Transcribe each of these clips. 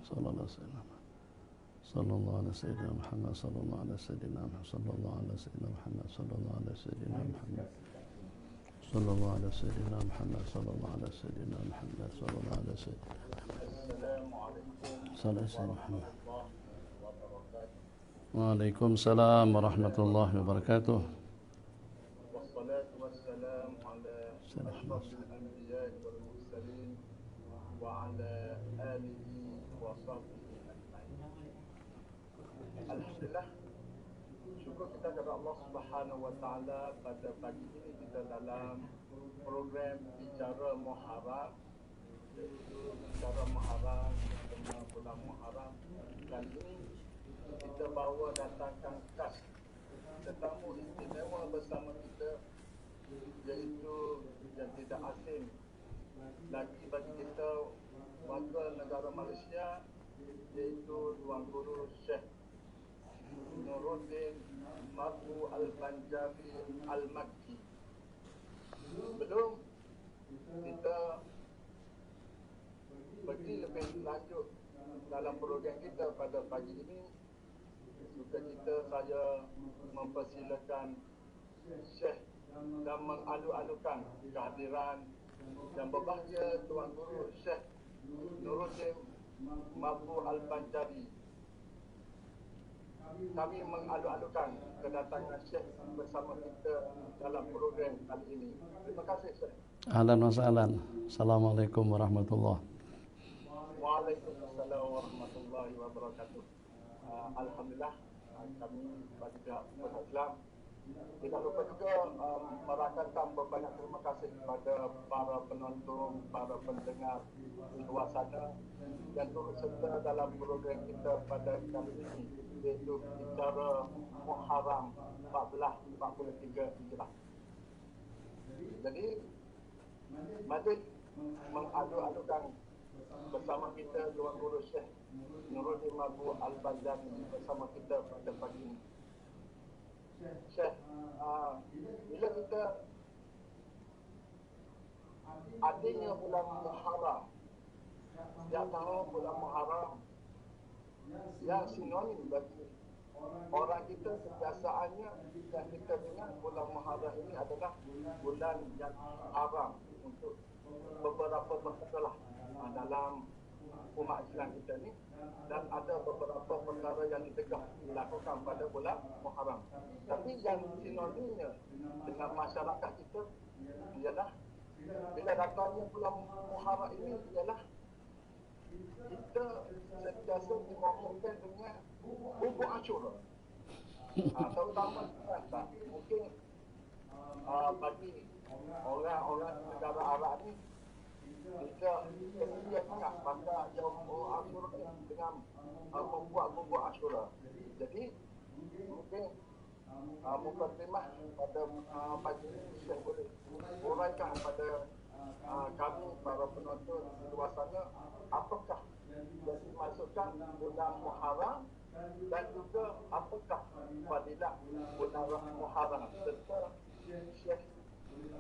sallallahu alaihi wasallam. Sallallahu alaihi sayyidina Muhammad sallallahu alaihi sayyidina Muhammad sallallahu alaihi sayyidina Muhammad sallallahu alaihi sayyidina Muhammad sallallahu alaihi sayyidina Muhammad sallallahu alaihi sayyidina Muhammad sallallahu alaihi sayyidina Muhammad. Waalaikumsalam warahmatullahi wabarakatuh. Wassalatu wassalamu ala asyrafil anbiya'i wal mursalin wa ala alihi wa sahbihi ajma'in. Alhamdulillah, syukur kita kepada Allah Subhanahu wa taala pada pagi ini kita dalam program bicara Muharram, bicara Muharram tentang bulan Muharram. Kali ini kita bawa datangkan khas tetamu istimewa bersama kita, iaitu yang tidak asing lagi bagi kita warga negara Malaysia, iaitu Tuan Guru Syekh Nuruddin Mabu Al-Banjari Al-Makki. Sebelum kita pergi lebih lanjut dalam program kita pada pagi ini, suka kita saya mempersilakan Syekh dan mengalu-alukan kehadiran yang berbahagia Tuan Guru Syekh Nuruddin Mabu Al-Banjari. Kami mengalu-alukan kedatangan Syekh bersama kita dalam program kali ini. Terima kasih Syekh. Ahlan wa sahlan. Assalamualaikum warahmatullahi. Waalaikumsalam warahmatullahi wabarakatuh. Alhamdulillah, kami bagi pihak umat Islam tidak lupa juga merakamkan berbanyak terima kasih kepada para penonton, para pendengar di luar sana yang turut serta dalam program kita pada kali ini, iaitu bicara Muharram 1443 Hijrah. Jadi mari mengadu-adukan bersama kita Tuan Guru Syekh Nuruddin Mabu Al-Banjari bersama kita pada pagi ini. Syekh, bila kita adanya bulan Muharram, setiap tahun bulan Muharram yang sinonim bagi orang kita kebiasaannya, dan kita dengar bulan Muharram ini adalah bulan yang haram untuk beberapa perkara dalam umat Islam kita ni, dan ada beberapa perkara yang dilakukan pada bulan Muharram. Tapi yang sinonimnya dengan masyarakat kita ialah bila datangnya bulan Muharram ini ialah kita sentiasa dimohonkan dengan bubur Ashura. Terutama mungkin bagi orang-orang negara Arab ni, kita sedia sangat pada Yaum Ashura dengan membuat bubur Ashura. Jadi mungkin mukadimah pada pagi ini Syekh boleh uraikan pada kami para penonton di luar sana apakah yang dimasukkan bulan Muharram dan juga apakah fadilah bulan Muharram, serta Syekh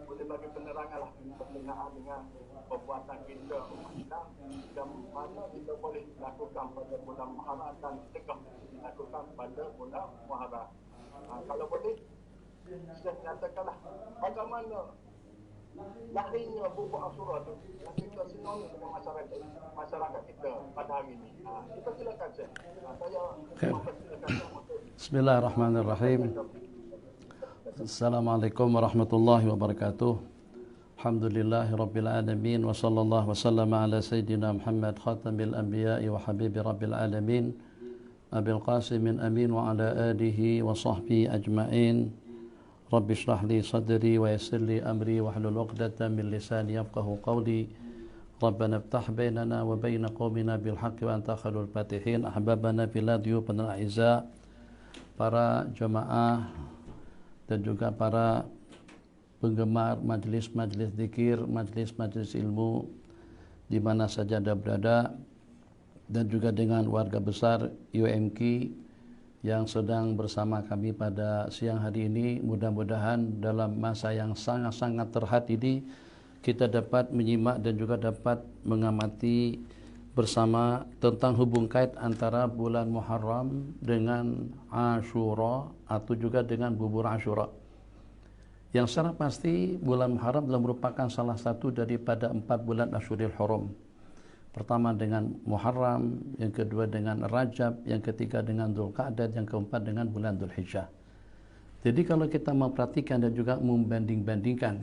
boleh bagi penerangan berkenaan dengan perbuatan kita umat Islam dan mana kita boleh lakukan pada bulan Muharram dan tegak dilakukan pada bulan Muharram. Kalau boleh, saya nyatakanlah bagaimana lahirnya bubur Ashura itu yang kita sinonim dengan masyarakat kita pada hari ini. Kita silakan Syekh. Saya mempersilakan untuk Bismillahirrahmanirrahim. Assalamualaikum warahmatullahi wabarakatuh. Alhamdulillahi rabbil alamin wa sallallahu wasallam ala sayyidina Muhammad khatamil anbiya'i wa habibi rabbil alamin Abil Qasimin amin wa ala alihi wa sahbihi ajma'in. Rabbi shrah li sadri wa yassir li amri wa hlul 'uqdatam min lisani yafqahu qawli. Rabbana iftah bainana wa baina qaumina bil haqqi wa anta khairul fatihin. Ahbabana fillah, diyufana a'izza, para jemaah dan juga para penggemar majlis-majlis zikir, majlis-majlis ilmu di mana saja Anda berada, dan juga dengan warga besar UMK yang sedang bersama kami pada siang hari ini. Mudah-mudahan dalam masa yang sangat-sangat terhad ini kita dapat menyimak dan juga dapat mengamati bersama tentang hubung kait antara bulan Muharram dengan Ashura atau juga dengan bubur Ashura. Yang secara pasti bulan Muharram adalah merupakan salah satu daripada 4 bulan Ashuril Hurum. Pertama dengan Muharram, yang kedua dengan Rajab, yang ketiga dengan Dzulqa'dah, yang keempat dengan bulan Dzulhijjah. Jadi kalau kita memperhatikan dan juga membanding-bandingkan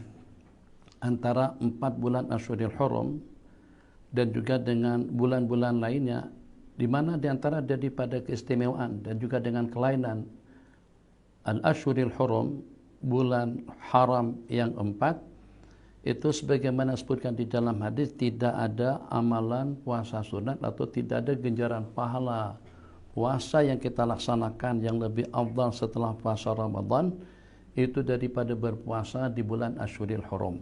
antara 4 bulan Ashuril Hurum dan juga dengan bulan-bulan lainnya, di mana di antara daripada keistimewaan dan juga dengan kelainan Al-Ashuril Hurum, bulan haram yang 4, itu sebagaimana disebutkan di dalam hadis, tidak ada amalan puasa sunat atau tidak ada ganjaran pahala puasa yang kita laksanakan yang lebih afdal setelah puasa Ramadan itu daripada berpuasa di bulan Ashuril Hurum.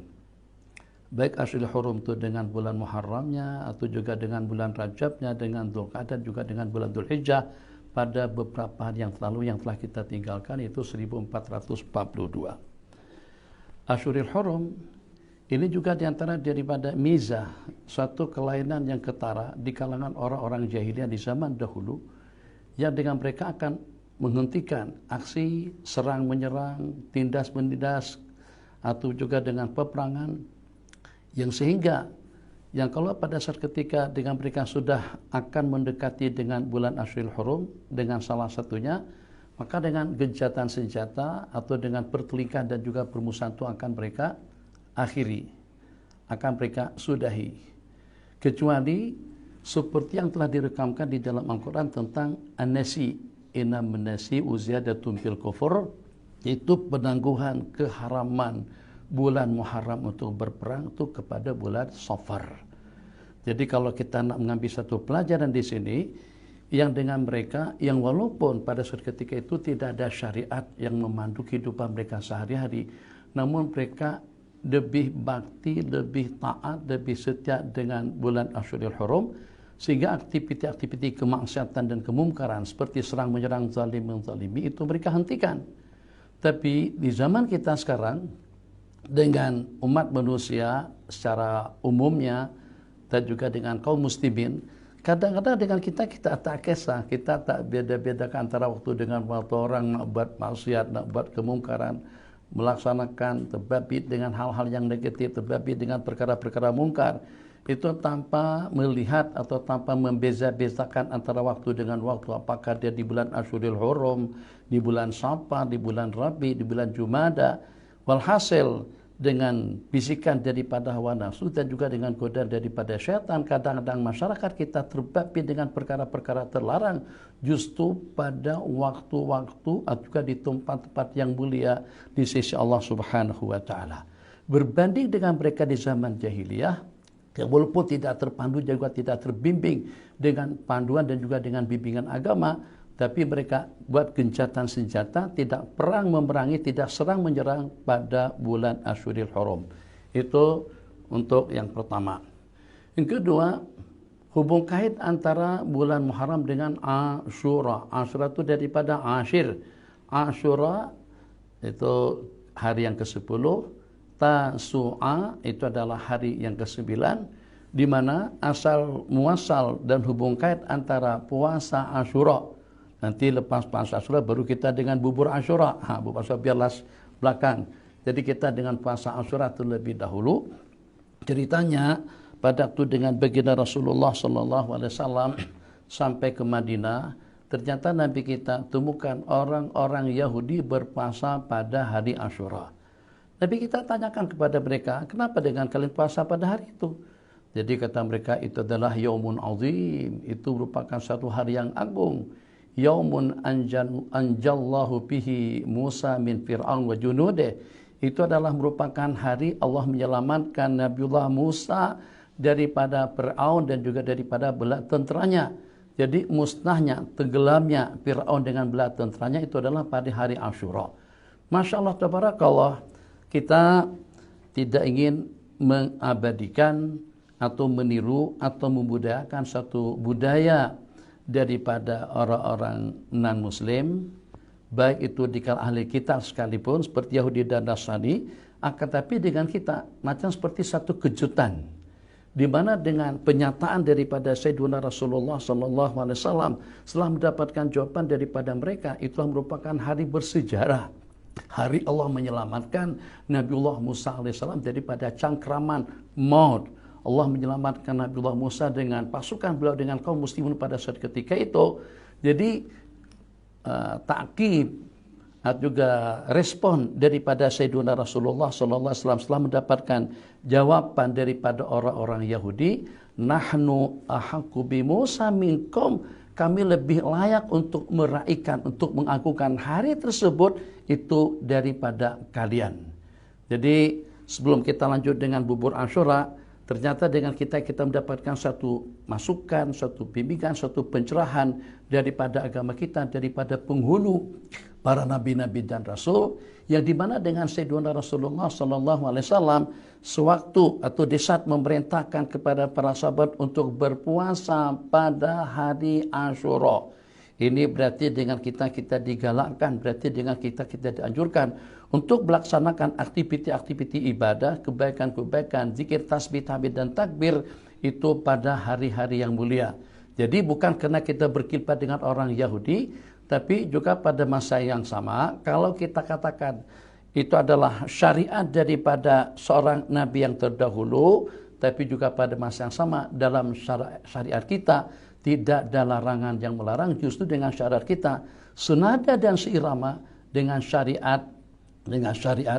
Baik Ashuril Hurum itu dengan bulan Muharramnya atau juga dengan bulan Rajabnya, dengan Dzulqa'dah, juga dengan bulan Dzulhijjah pada beberapa hari yang lalu yang telah kita tinggalkan, itu 1442. Ashuril Hurum ini juga diantara daripada mizah, suatu kelainan yang ketara di kalangan orang-orang jahiliyah di zaman dahulu, yang dengan mereka akan menghentikan aksi serang menyerang, tindas menindas, atau juga dengan peperangan, yang sehingga yang kalau pada saat ketika dengan mereka sudah akan mendekati dengan bulan Ashuril Hurum dengan salah satunya, maka dengan gencatan senjata atau dengan pertelingkahan dan juga permusuhan itu akan mereka akhiri, akan mereka sudahi. Kecuali seperti yang telah direkamkan di dalam Al-Quran tentang an-nasi, inam nasi uziyadatun fil kufur, itu penangguhan keharaman bulan Muharram untuk berperang itu kepada bulan Safar. Jadi kalau kita nak mengambil satu pelajaran di sini, yang dengan mereka yang walaupun pada saat ketika itu tidak ada syariat yang memandu kehidupan mereka sehari-hari, namun mereka lebih bakti, lebih taat, lebih setia dengan bulan Ashuril Hurum, sehingga aktiviti-aktiviti kemaksiatan dan kemungkaran seperti serang menyerang, zalim menzalimi itu mereka hentikan. Tapi di zaman kita sekarang, dengan umat manusia secara umumnya dan juga dengan kaum muslimin, kadang-kadang dengan kita tak kisah, kita tak beda-bedakan antara waktu dengan waktu orang nak buat maksiat, nak buat kemungkaran, melaksanakan terbabit dengan hal-hal yang negatif, terbabit dengan perkara-perkara mungkar, itu tanpa melihat atau tanpa membeza-bezakan antara waktu dengan waktu, apakah dia di bulan Ashuril Hurum, di bulan Safar, di bulan Rabi, di bulan Jumada. Walhasil dengan bisikan daripada hawa nafsu dan juga dengan godaan daripada syaitan, kadang-kadang masyarakat kita terbabit dengan perkara-perkara terlarang justru pada waktu-waktu atau juga di tempat-tempat yang mulia di sisi Allah Subhanahu wa taala. Berbanding dengan mereka di zaman jahiliyah, walaupun tidak terpandu juga tidak terbimbing dengan panduan dan juga dengan bimbingan agama, tapi mereka buat gencatan senjata, tidak perang memerangi, tidak serang menyerang pada bulan Ashuril Hurum. Itu untuk yang pertama. Yang kedua, hubung kait antara bulan Muharram dengan Ashura. Ashura itu daripada Ashir. Ashura itu hari yang ke-10. Tasu'a itu adalah hari yang ke-9, di mana asal muasal dan hubung kait antara puasa Ashura. Nanti lepas puasa Ashura baru kita dengan bubur Ashura. Bubur Ashura biarlah belakang. Jadi kita dengan puasa Ashura itu lebih dahulu. Ceritanya pada waktu dengan baginda Rasulullah SAW sampai ke Madinah, ternyata Nabi kita temukan orang-orang Yahudi berpuasa pada hari Ashura. Nabi kita tanyakan kepada mereka, kenapa dengan kalian puasa pada hari itu? Jadi kata mereka, itu adalah yaumun azim, itu merupakan satu hari yang agung. Yaumun anjallahu bihi Musa min Fir'aun wa junudih. Itu adalah merupakan hari Allah menyelamatkan Nabiullah Musa daripada Fir'aun dan juga daripada bala tenteranya. Jadi musnahnya, tenggelamnya Fir'aun dengan bala tenteranya itu adalah pada hari Ashura. Masya Allah, tabarakallah, kita tidak ingin mengabadikan atau meniru atau membudayakan satu budaya daripada orang-orang non-muslim, baik itu di kalangan ahli kitab sekalipun seperti Yahudi dan Nasrani, akan tapi dengan kita macam seperti satu kejutan. di mana dengan penyataan daripada Sayyidina Rasulullah sallallahu alaihi wasallam setelah mendapatkan jawaban daripada mereka, itulah merupakan hari bersejarah. Hari Allah menyelamatkan Nabiullah Musa alaihissalam daripada cangkraman maut. Allah menyelamatkan Nabiullah Musa dengan pasukan beliau dengan kaum muslimin pada saat ketika itu. Jadi ta'qib juga respon daripada Sayyidina Rasulullah sallallahu alaihi wasallam setelah mendapatkan jawaban daripada orang-orang Yahudi, nahnu ahaqqu bi Musa minkum, kami lebih layak untuk meraihkan, untuk mengagungkan hari tersebut itu daripada kalian. Jadi sebelum kita lanjut dengan bubur Asyura, ternyata dengan kita mendapatkan satu masukan, satu bimbingan, satu pencerahan daripada agama kita, daripada penghulu para nabi-nabi dan rasul, yang dimana dengan Sayyidina Rasulullah sallallahu alaihi wasallam sewaktu atau di saat memerintahkan kepada para sahabat untuk berpuasa pada hari Asyura. Ini berarti dengan kita digalakkan, berarti dengan kita dianjurkan untuk melaksanakan aktiviti-aktiviti ibadah, kebaikan-kebaikan, zikir, tasbih, tahmid dan takbir itu pada hari-hari yang mulia. Jadi bukan karena kita berkilafah dengan orang Yahudi, tapi juga pada masa yang sama, kalau kita katakan itu adalah syariat daripada seorang nabi yang terdahulu, tapi juga pada masa yang sama dalam syariat kita tidak ada larangan yang melarang, justru dengan syariat kita senada dan seirama dengan syariat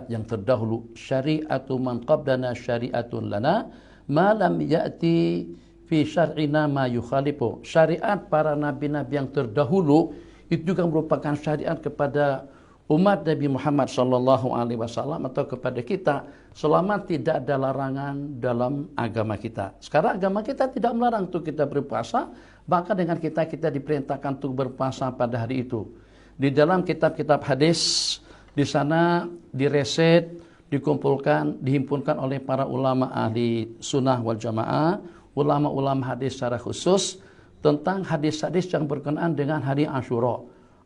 yang terdahulu. Syariatu man qablana syariatun lana ma lam ya'ti fi syar'ina ma yukhalifu. Syariat para nabi-nabi yang terdahulu itu juga merupakan syariat kepada umat Nabi Muhammad sallallahu alaihi wasallam atau kepada kita selama tidak ada larangan dalam agama kita. Sekarang agama kita tidak melarang untuk kita berpuasa, bahkan dengan kita diperintahkan untuk berpuasa pada hari itu. Di dalam kitab-kitab hadis di sana direset, dikumpulkan, dihimpunkan oleh para ulama ahli sunnah wal jamaah, ulama-ulama hadis secara khusus tentang hadis-hadis yang berkenaan dengan hari Asyura.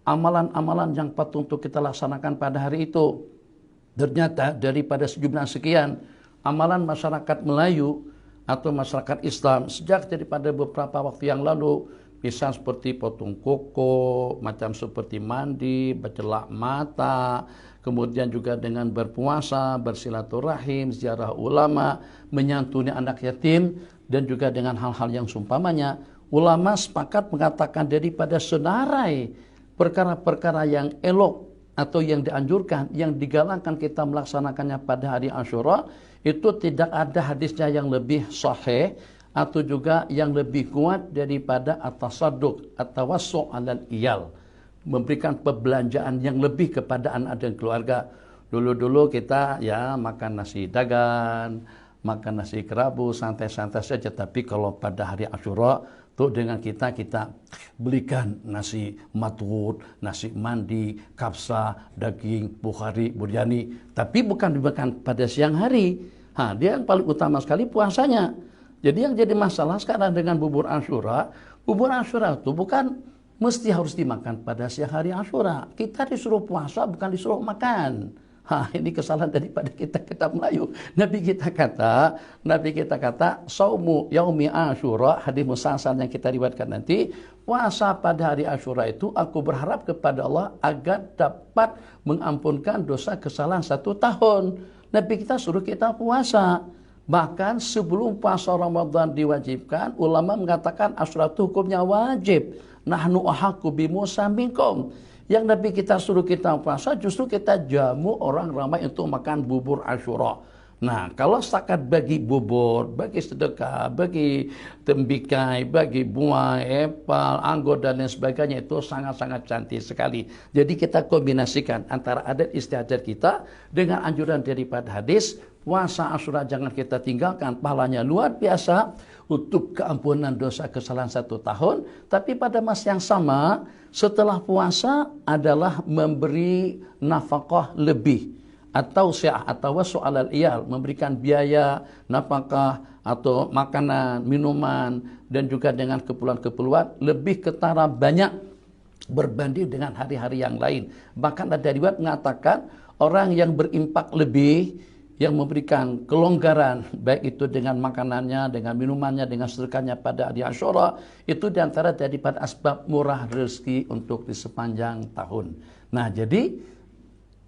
Amalan-amalan yang patut untuk kita laksanakan pada hari itu. Ternyata daripada sejumlah sekian amalan masyarakat Melayu atau masyarakat Islam sejak daripada beberapa waktu yang lalu, misal seperti potong koko, macam seperti mandi, bercelak mata, kemudian juga dengan berpuasa, bersilaturahim, ziarah ulama, menyantuni anak yatim, dan juga dengan hal-hal yang seumpamanya, ulama sepakat mengatakan daripada senarai perkara-perkara yang elok atau yang dianjurkan, yang digalakkan kita melaksanakannya pada hari Asyura, itu tidak ada hadisnya yang lebih sahih atau juga yang lebih kuat daripada at-tasadduq, at-tawassu' 'alal iyal, memberikan perbelanjaan yang lebih kepada anak dan keluarga. Dulu-dulu kita ya makan nasi dagan, makan nasi kerabu, santai-santai saja. Tapi kalau pada hari Asyura tuh dengan kita belikan nasi matwud, nasi mandi, kapsa, daging, bukhari, buryani. Tapi bukan dimakan pada siang hari. Dia yang paling utama sekali puasanya. Jadi yang jadi masalah sekarang dengan bubur Asyura itu bukan mesti harus dimakan pada siang hari Asyura. Kita disuruh puasa, bukan disuruh makan. Ini kesalahan daripada kita Melayu. Nabi kita kata, saumu yaumi Asyura, hadis musalsal yang kita riwayatkan nanti, puasa pada hari Asyura itu aku berharap kepada Allah agar dapat mengampunkan dosa kesalahan 1 tahun. Nabi kita suruh kita puasa. Bahkan sebelum puasa Ramadan diwajibkan, ulama mengatakan Asyura itu hukumnya wajib. Nahnu ahaqqu bi Musa minkum. Yang Nabi kita suruh kita puasa, justru kita jamu orang ramai untuk makan bubur Asyura. Nah, kalau setakat bagi bubur, bagi sedekah, bagi tembikai, bagi buah, epal, anggur dan lain sebagainya, itu sangat-sangat cantik sekali. Jadi kita kombinasikan antara adat istiadat kita dengan anjuran daripada hadis, puasa Asyura jangan kita tinggalkan, pahalanya luar biasa untuk keampunan dosa kesalahan 1 tahun. Tapi pada masa yang sama, setelah puasa adalah memberi nafkah lebih atau soal iyal, memberikan biaya nafkah atau makanan, minuman, dan juga dengan keperluan-keperluan lebih ketara banyak berbanding dengan hari-hari yang lain. Bahkan ada riwayat mengatakan orang yang berimpak lebih yang memberikan kelonggaran, baik itu dengan makanannya, dengan minumannya, dengan sedekahnya pada hari Asyura, itu diantara daripada asbab murah rezeki untuk di sepanjang tahun. Nah, jadi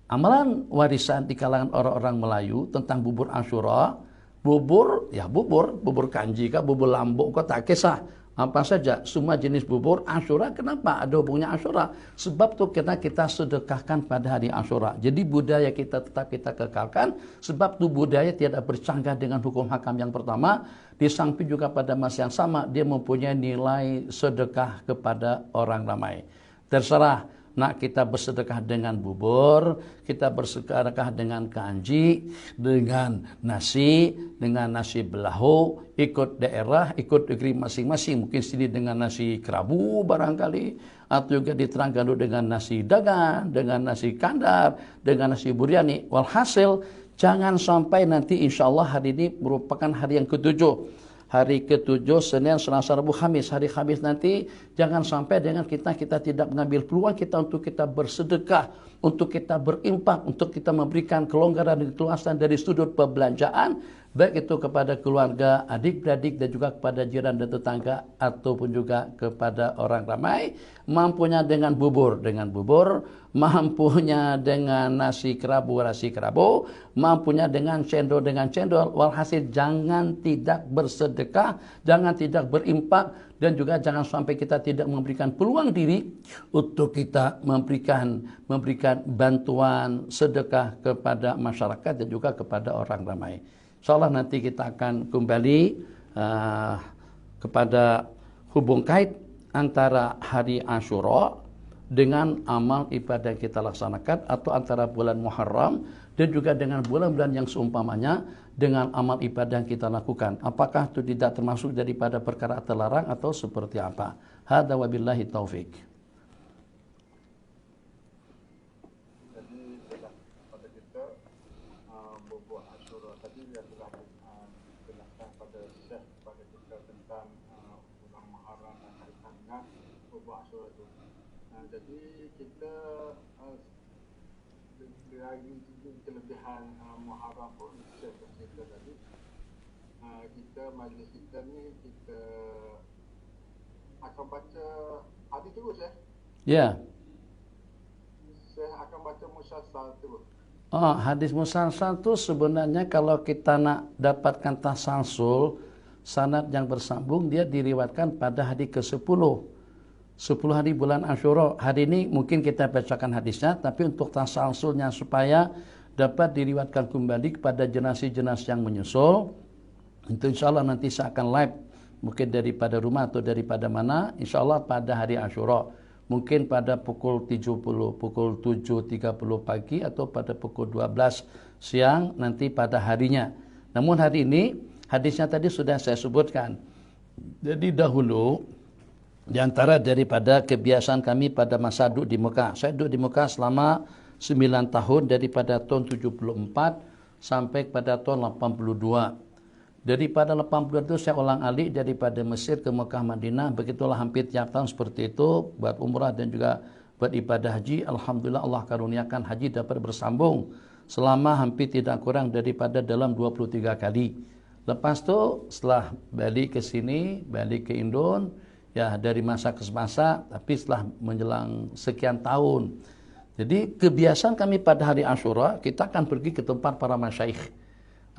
amalan warisan di kalangan orang-orang Melayu tentang bubur Asyura, bubur kanji kah, bubur lambuk kah, tak kisah. Apa saja, semua jenis bubur Asyura. Kenapa ada hubungannya Asyura? Sebab itu kita sedekahkan pada hari Asyura. Jadi budaya kita tetap kita kekalkan. Sebab itu budaya tidak bercanggah dengan hukum hakam yang pertama. Di samping juga pada masa yang sama, dia mempunyai nilai sedekah kepada orang ramai. Terserah. Nak kita bersedekah dengan bubur, kita bersedekah dengan kanji, dengan nasi belahu, ikut daerah, ikut negeri masing-masing. Mungkin sini dengan nasi kerabu barangkali, atau juga diterangkan dengan nasi dagan, dengan nasi kandar, dengan nasi buryani. Walhasil, jangan sampai nanti insya Allah hari ini merupakan hari yang ketujuh. Hari ketujuh, Senin, Selasa, Rabu, Khamis. Hari Khamis nanti jangan sampai dengan kita tidak mengambil peluang kita untuk kita bersedekah, untuk kita berimpak, untuk kita memberikan kelonggaran dan keluasan dari sudut perbelanjaan, baik itu kepada keluarga, adik-beradik, dan juga kepada jiran dan tetangga, ataupun juga kepada orang ramai. Mampunya dengan bubur, mampunya dengan nasi kerabu, mampunya dengan cendol, walhasil jangan tidak bersedekah, jangan tidak berimpak, dan juga jangan sampai kita tidak memberikan peluang diri untuk kita memberikan bantuan sedekah kepada masyarakat dan juga kepada orang ramai. InsyaAllah nanti kita akan kembali kepada hubung kait antara hari Asyura dengan amal ibadah yang kita laksanakan, atau antara bulan Muharram dan juga dengan bulan-bulan yang seumpamanya dengan amal ibadah yang kita lakukan. Apakah itu tidak termasuk daripada perkara terlarang atau seperti apa? Hadza wabillahi taufik. Jadi pada kita bubur Asyura tadi yang telah dijelaskan pada Syekh kepada kita tentang bulan Muharram dan kaitannya bubur Asyura itu. Jadi kita lagi kelebihan Muharram pun Syekh bercerita tadi, kita majlis kita ni kita akan baca hadis terus Ya. Syekh akan baca musalsal terus. Hadis musalsal itu sebenarnya kalau kita nak dapatkan tasalsul, sanad yang bersambung, dia diriwayatkan pada hari ke-10. 10 hari bulan Asyura. Hari ini mungkin kita bacakan hadisnya, tapi untuk tasalsulnya supaya dapat diriwayatkan kembali kepada generasi-generasi yang menyusul, itu insyaAllah nanti saya akan live, mungkin daripada rumah atau daripada mana, insyaAllah pada hari Asyura. Mungkin pada pukul 7.30 pagi atau pada pukul 12 siang nanti pada harinya. Namun hari ini hadisnya tadi sudah saya sebutkan. Jadi dahulu di antara daripada kebiasaan kami pada masa duduk di Mekah. Saya duduk di Mekah selama 9 tahun daripada tahun 74 sampai pada tahun 82. Daripada 82 itu saya ulang alik daripada Mesir ke Mekah Madinah. Begitulah hampir tiap tahun seperti itu, buat umrah dan juga buat ibadah haji. Alhamdulillah Allah karuniakan haji dapat bersambung selama hampir tidak kurang daripada dalam 23 kali. Lepas itu setelah balik ke sini, balik ke Indon, ya dari masa ke masa, tapi setelah menjelang sekian tahun. Jadi kebiasaan kami pada hari Asyura, kita akan pergi ke tempat para masyaikh.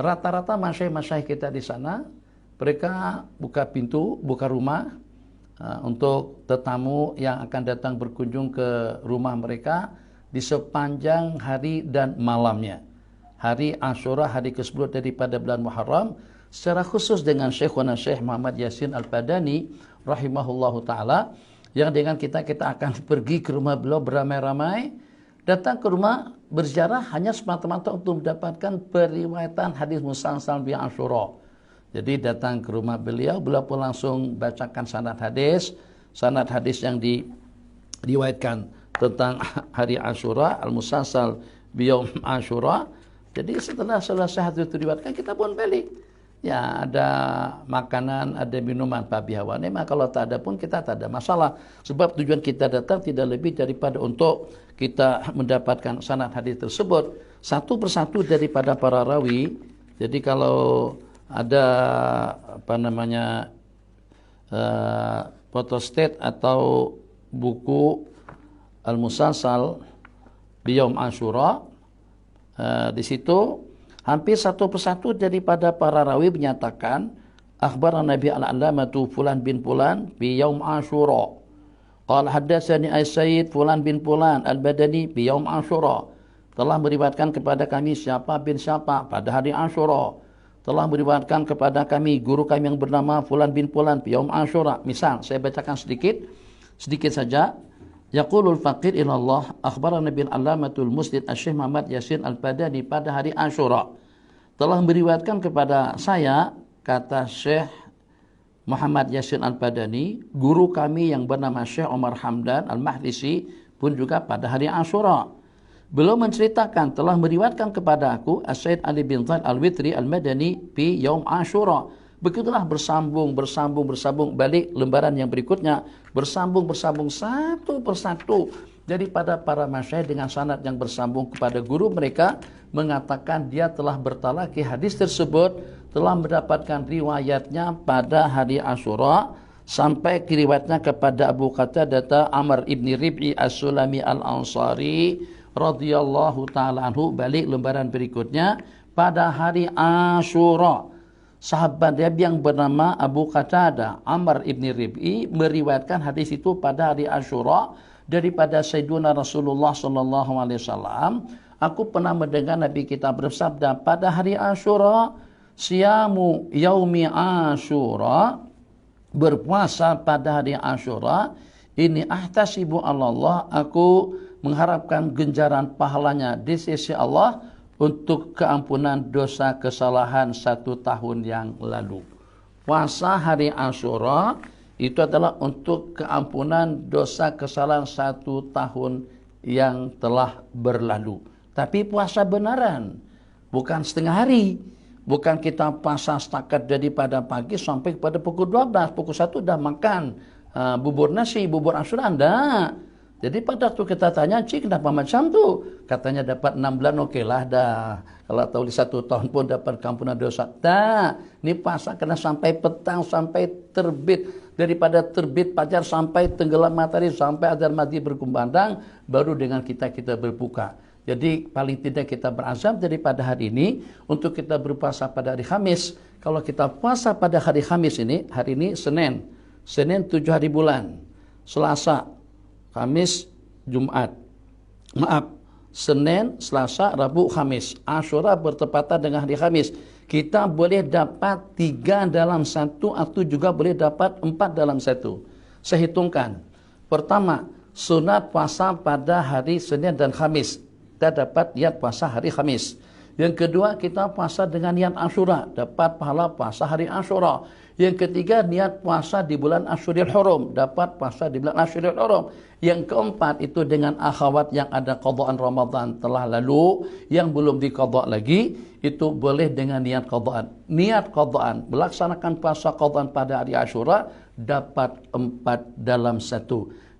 Rata-rata masyaikh kita di sana, mereka buka pintu, buka rumah untuk tetamu yang akan datang berkunjung ke rumah mereka di sepanjang hari dan malamnya. Hari Asyura, hari ke-10 daripada bulan Muharram, secara khusus dengan Syekhuna Syekh Muhammad Yasin Al-Padani rahimahullahu ta'ala, yang dengan kita akan pergi ke rumah beliau beramai-ramai, datang ke rumah berziarah hanya semata-mata untuk mendapatkan periwayatan hadis musalsal bi Asyura. Jadi datang ke rumah beliau pun langsung bacakan sanad hadis yang diriwayatkan tentang hari Asyura, al-musalsal bi yaum Asyura. Jadi setelah selesai hadis itu diriwayatkan, kita pun balik. Ya, ada makanan, ada minuman babi hawa nema. Kalau tak ada pun kita tak ada masalah. Sebab tujuan kita datang tidak lebih daripada untuk kita mendapatkan sanad hadis tersebut. satu persatu daripada para rawi. Jadi kalau ada photostat atau buku Al-Musalsal Biyaum Asyura, di situ hampir satu persatu daripada para rawi menyatakan akhbarana Nabi al-allamatu fulan bin fulan bi yaum Asyura. Qala haddatsani Sayyid fulan bin fulan al-Badani bi yaum Asyura. Telah meriwayatkan kepada kami siapa bin siapa pada hari Asyura. Telah meriwayatkan kepada kami guru kami yang bernama fulan bin fulan bi yaum Asyura. Misal saya bacakan sedikit saja. Yaqulul faqir ilallah akhbarana bil alamatul musnid Asy-Syaikh Muhammad Yasin Al-Badani pada hari Asyura. Telah meriwayatkan kepada saya, kata Syekh Muhammad Yasin Al-Badani, guru kami yang bernama Syekh Umar Hamdan Al-Mahdisi pun juga pada hari Asyura. Beliau menceritakan telah meriwayatkan kepada aku As-Sayyid Ali bin Zaid Al-Witri Al-Madani bi yaum Asyura. Begitulah bersambung balik lembaran yang berikutnya, bersambung satu persatu daripada para masyayikh dengan sanad yang bersambung kepada guru mereka, mengatakan dia telah bertalaki hadis tersebut, telah mendapatkan riwayatnya pada hari Asyura sampai riwayatnya kepada Abu Qatadah Amr ibn Rib'i As-Sulami Al-Ansari radhiyallahu taala anhu. Balik lembaran berikutnya pada hari Asyura. Sahabat dia yang bernama Abu Qatadah Amr ibn Rib'i meriwayatkan hadis itu pada hari Asyura daripada Sayyiduna Rasulullah sallallahu alaihi wasallam. Aku pernah mendengar Nabi kita bersabda pada hari Asyura, siyamu yaumi Asyura, berpuasa pada hari Asyura, ini ahtasibu Allah, aku mengharapkan ganjaran pahalanya di sisi Allah untuk keampunan dosa kesalahan 1 tahun yang lalu. Puasa hari Asyura itu adalah untuk keampunan dosa kesalahan 1 tahun yang telah berlalu. Tapi puasa benaran, bukan setengah hari. Bukan kita puasa setakat daripada pagi sampai pada pukul 12, pukul 1 dah makan bubur nasi, bubur Asyura, enggak. Jadi pada waktu kita tanya, Cik kenapa macam tu? Katanya dapat 6 bulan, okey lah dah. Kalau tahu di 1 tahun pun dapat kampunan dosa. Tak, ini puasa kena sampai petang, sampai terbit. Daripada terbit fajar sampai tenggelam matahari, sampai azan maghrib berkumandang, baru dengan kita berbuka. Jadi paling tidak kita berazam daripada hari ini, untuk kita berpuasa pada hari Khamis. Kalau kita puasa pada hari Khamis ini, hari ini Senin 7 hari bulan, Selasa, Kamis, Jumat. Senin, Selasa, Rabu, Khamis. Asyura bertepatan dengan hari Khamis. Kita boleh dapat 3 dalam 1 atau juga boleh dapat 4 dalam 1. Saya hitungkan. Pertama, sunat puasa pada hari Senin dan Khamis. Kita dapat niat puasa hari Khamis. Yang kedua, kita puasa dengan niat Asyura, dapat pahala puasa hari Asyura. Yang ketiga, niat puasa di bulan Asyuril Hurum, dapat puasa di bulan Asyuril Hurum. Yang keempat itu dengan akhwat yang ada qadaan Ramadan telah lalu, yang belum diqadha lagi, itu boleh dengan niat qadaan. Niat qadaan, melaksanakan puasa qadaan pada hari Asyura, dapat 4 dalam 1.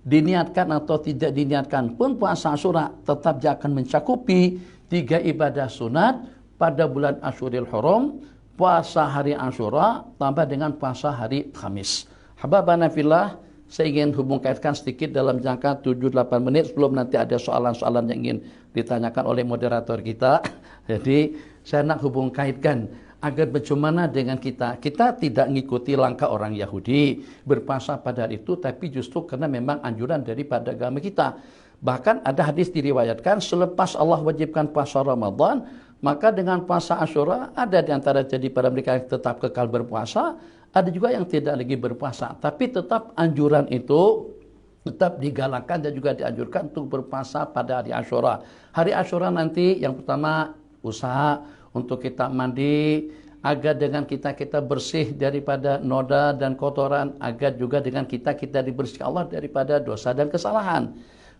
Diniatkan atau tidak diniatkan pun puasa Asyura, tetap dia akan mencakupi 3 ibadah sunat pada bulan Asyuril Hurum, puasa hari Asyura tambah dengan puasa hari Khamis. Hababana fillah, saya ingin hubung kaitkan sedikit dalam jangka 7-8 menit sebelum nanti ada soalan-soalan yang ingin ditanyakan oleh moderator kita. Jadi saya nak hubung kaitkan agar bagaimana dengan kita tidak mengikuti langkah orang Yahudi berpuasa pada hari itu, tapi justru karena memang anjuran daripada agama kita. Bahkan ada hadis diriwayatkan selepas Allah wajibkan puasa Ramadan, maka dengan puasa Asyura ada di antara jadi para mereka yang tetap kekal berpuasa, ada juga yang tidak lagi berpuasa. Tapi tetap anjuran itu tetap digalakkan dan juga dianjurkan untuk berpuasa pada hari Asyura. Hari Asyura nanti yang pertama usaha untuk kita mandi, agar dengan kita bersih daripada noda dan kotoran, agar juga dengan kita dibersihkan Allah daripada dosa dan kesalahan.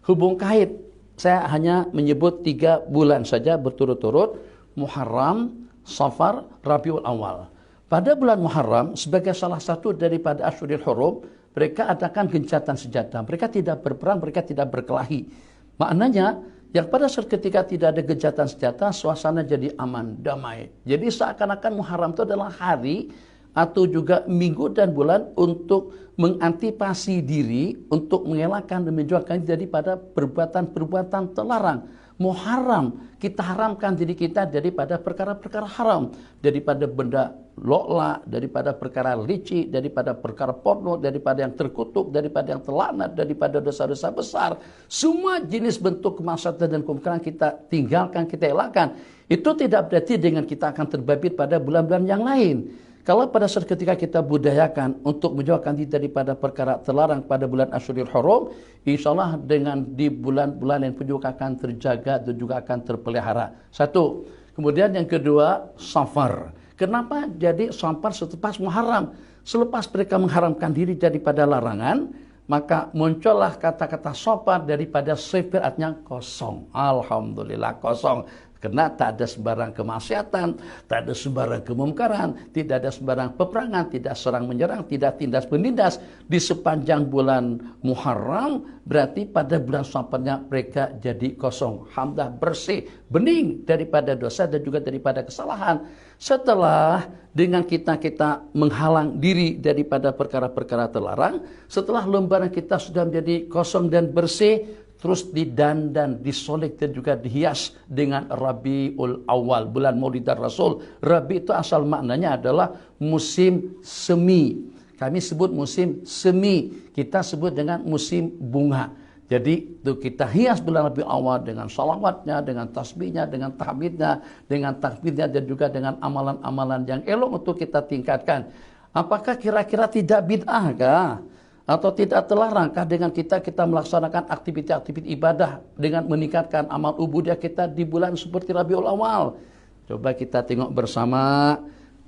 Hubung kait, saya hanya menyebut 3 bulan saja berturut-turut, Muharram, Safar, Rabiul Awal. Pada bulan Muharram, sebagai salah satu daripada Asyuril Hurum, mereka adakan gencatan senjata. Mereka tidak berperang, mereka tidak berkelahi. Maknanya, yang pada saat ketika tidak ada gencatan senjata, suasana jadi aman, damai. Jadi seakan-akan Muharram itu adalah hari atau juga minggu dan bulan untuk mengantisipasi diri, untuk mengelakkan dan menjauhkan daripada perbuatan-perbuatan terlarang. Muharram, kita haramkan diri kita daripada perkara-perkara haram, daripada benda lokla, daripada perkara licik, daripada perkara porno, daripada yang terkutuk, daripada yang terlaknat, daripada dosa-dosa besar. Semua jenis bentuk kemaksiatan dan kemungkaran kita tinggalkan, kita elakkan. Itu tidak berarti dengan kita akan terbabit pada bulan-bulan yang lain. Kalau pada saat ketika kita budayakan untuk menjauhkan diri daripada perkara terlarang pada bulan Asyurul Hurum, insyaAllah dengan di bulan-bulan yang juga akan terjaga dan juga akan terpelihara. Satu. Kemudian yang kedua, Safar. Kenapa jadi Safar selepas Muharram? Selepas mereka mengharamkan diri daripada larangan, maka muncullah kata-kata Safar daripada sifir, artinya kosong. Alhamdulillah kosong. Karena tak ada sembarang kemaksiatan, tak ada sembarang kemungkaran, tidak ada sembarang peperangan, tidak serang menyerang, tidak tindas menindas di sepanjang bulan Muharram. Berarti pada bulan Safarnya mereka jadi kosong, hamdah, bersih, bening daripada dosa dan juga daripada kesalahan. Setelah dengan kita menghalang diri daripada perkara-perkara terlarang, setelah lembaran kita sudah menjadi kosong dan bersih, terus didandan, disolek dan juga dihias dengan Rabiul Awal, bulan Maulidan Rasul. Rabi itu asal maknanya adalah musim semi. Kami sebut musim semi, kita sebut dengan musim bunga. Jadi itu kita hias bulan Rabiul Awal dengan salawatnya, dengan tasbihnya, dengan tahmidnya, dengan takbirnya dan juga dengan amalan-amalan yang elok untuk kita tingkatkan. Apakah kira-kira tidak bid'ah kah? Atau tidak terlarangkah dengan kita melaksanakan aktivitas-aktivitas ibadah dengan meningkatkan amal ubudiyah kita di bulan seperti Rabiul Awal? Coba kita tengok bersama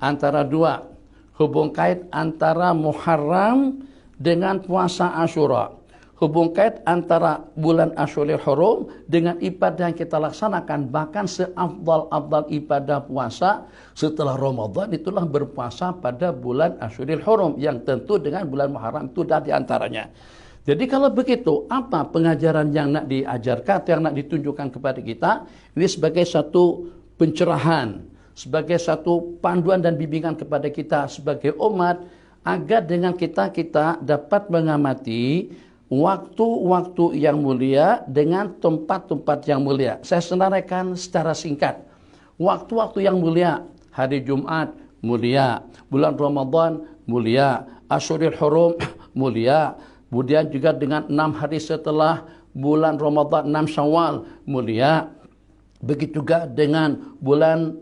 antara dua. Hubung kait antara Muharram dengan puasa Asyura. Hubung kait antara bulan Asyurul Hurum dengan ibadah yang kita laksanakan. Bahkan seafdal-afdal ibadah puasa setelah Ramadan itulah berpuasa pada bulan Asyurul Hurum, yang tentu dengan bulan Muharram itu dah diantaranya. Jadi kalau begitu, apa pengajaran yang nak diajarkan, yang nak ditunjukkan kepada kita? Ini sebagai satu pencerahan, sebagai satu panduan dan bimbingan kepada kita sebagai umat, agar dengan kita dapat mengamati waktu-waktu yang mulia dengan tempat-tempat yang mulia. Saya senaraikan secara singkat. Waktu-waktu yang mulia, hari Jumat mulia, bulan Ramadan mulia, Asyurul Hurum mulia, kemudian juga dengan 6 hari setelah bulan Ramadan, 6 Syawal mulia. Begitu juga dengan bulan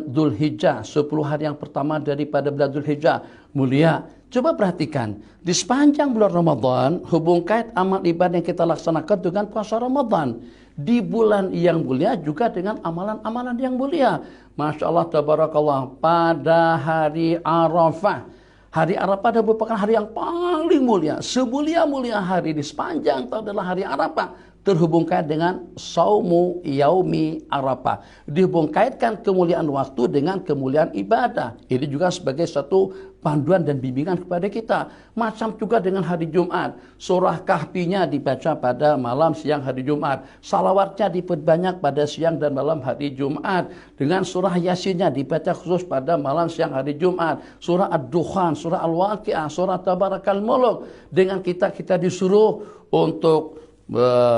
Dzulhijjah, 10 hari yang pertama daripada bulan Dzulhijjah mulia. Coba perhatikan, di sepanjang bulan Ramadan, hubung kait amal ibadah yang kita laksanakan dengan puasa Ramadan. Di bulan yang mulia juga dengan amalan-amalan yang mulia. Masya Allah, tabarakallah, pada hari Arafah. Hari Arafah merupakan hari yang paling mulia. Semulia-mulia hari di sepanjang tahun adalah hari Arafah. Terhubungkan dengan saumu yaumi Arafah. Dihubung kaitkan kemuliaan waktu dengan kemuliaan ibadah. Ini juga sebagai satu panduan dan bimbingan kepada kita. Macam juga dengan hari Jumat. Surah Kahfinya dibaca pada malam siang hari Jumat. Salawatnya diperbanyak pada siang dan malam hari Jumat. Dengan surah Yasinnya dibaca khusus pada malam siang hari Jumat. Surah Ad-Dukhan, surah Al-Waqi'ah, surah Tabarakal Mulk. Dengan kita disuruh untuk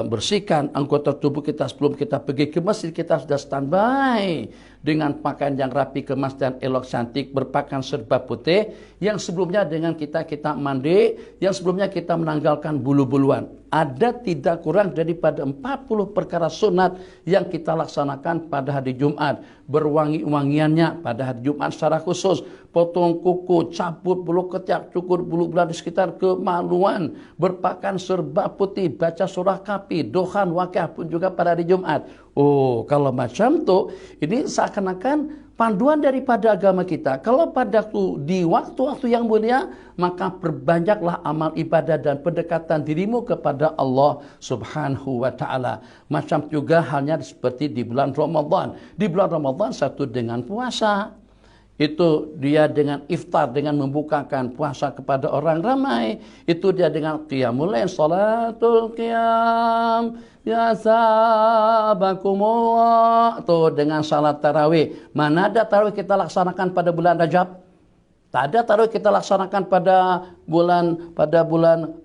bersihkan anggota tubuh kita sebelum kita pergi ke masjid. Kita sudah standby dengan pakaian yang rapi, kemas dan elok cantik, berpakaian serba putih. Yang sebelumnya dengan kita mandi, yang sebelumnya kita menanggalkan bulu-buluan. Ada tidak kurang daripada 40 perkara sunat yang kita laksanakan pada hari Jumat. Berwangi-wangiannya pada hari Jumat secara khusus. Potong kuku, cabut bulu ketiak, cukur bulu bulan di sekitar kemaluan. Berpakaian serba putih, baca surah Kahfi, Dukhan, Waqiah pun juga pada hari Jumat. Oh, kalau macam tu, ini seakan-akan panduan daripada agama kita. Kalau pada di waktu-waktu yang mulia, maka perbanyaklah amal ibadah dan pendekatan dirimu kepada Allah Subhanahu wa ta'ala. Macam juga halnya seperti di bulan Ramadan. Di bulan Ramadan satu dengan puasa. Itu dia dengan iftar, dengan membukakan puasa kepada orang ramai. Itu dia dengan qiyamul lail, salatul qiyam. Ya sahabakumullah. Tuh dengan salat tarawih. Mana ada tarawih kita laksanakan pada bulan Rajab? Tak ada tarawih kita laksanakan pada bulan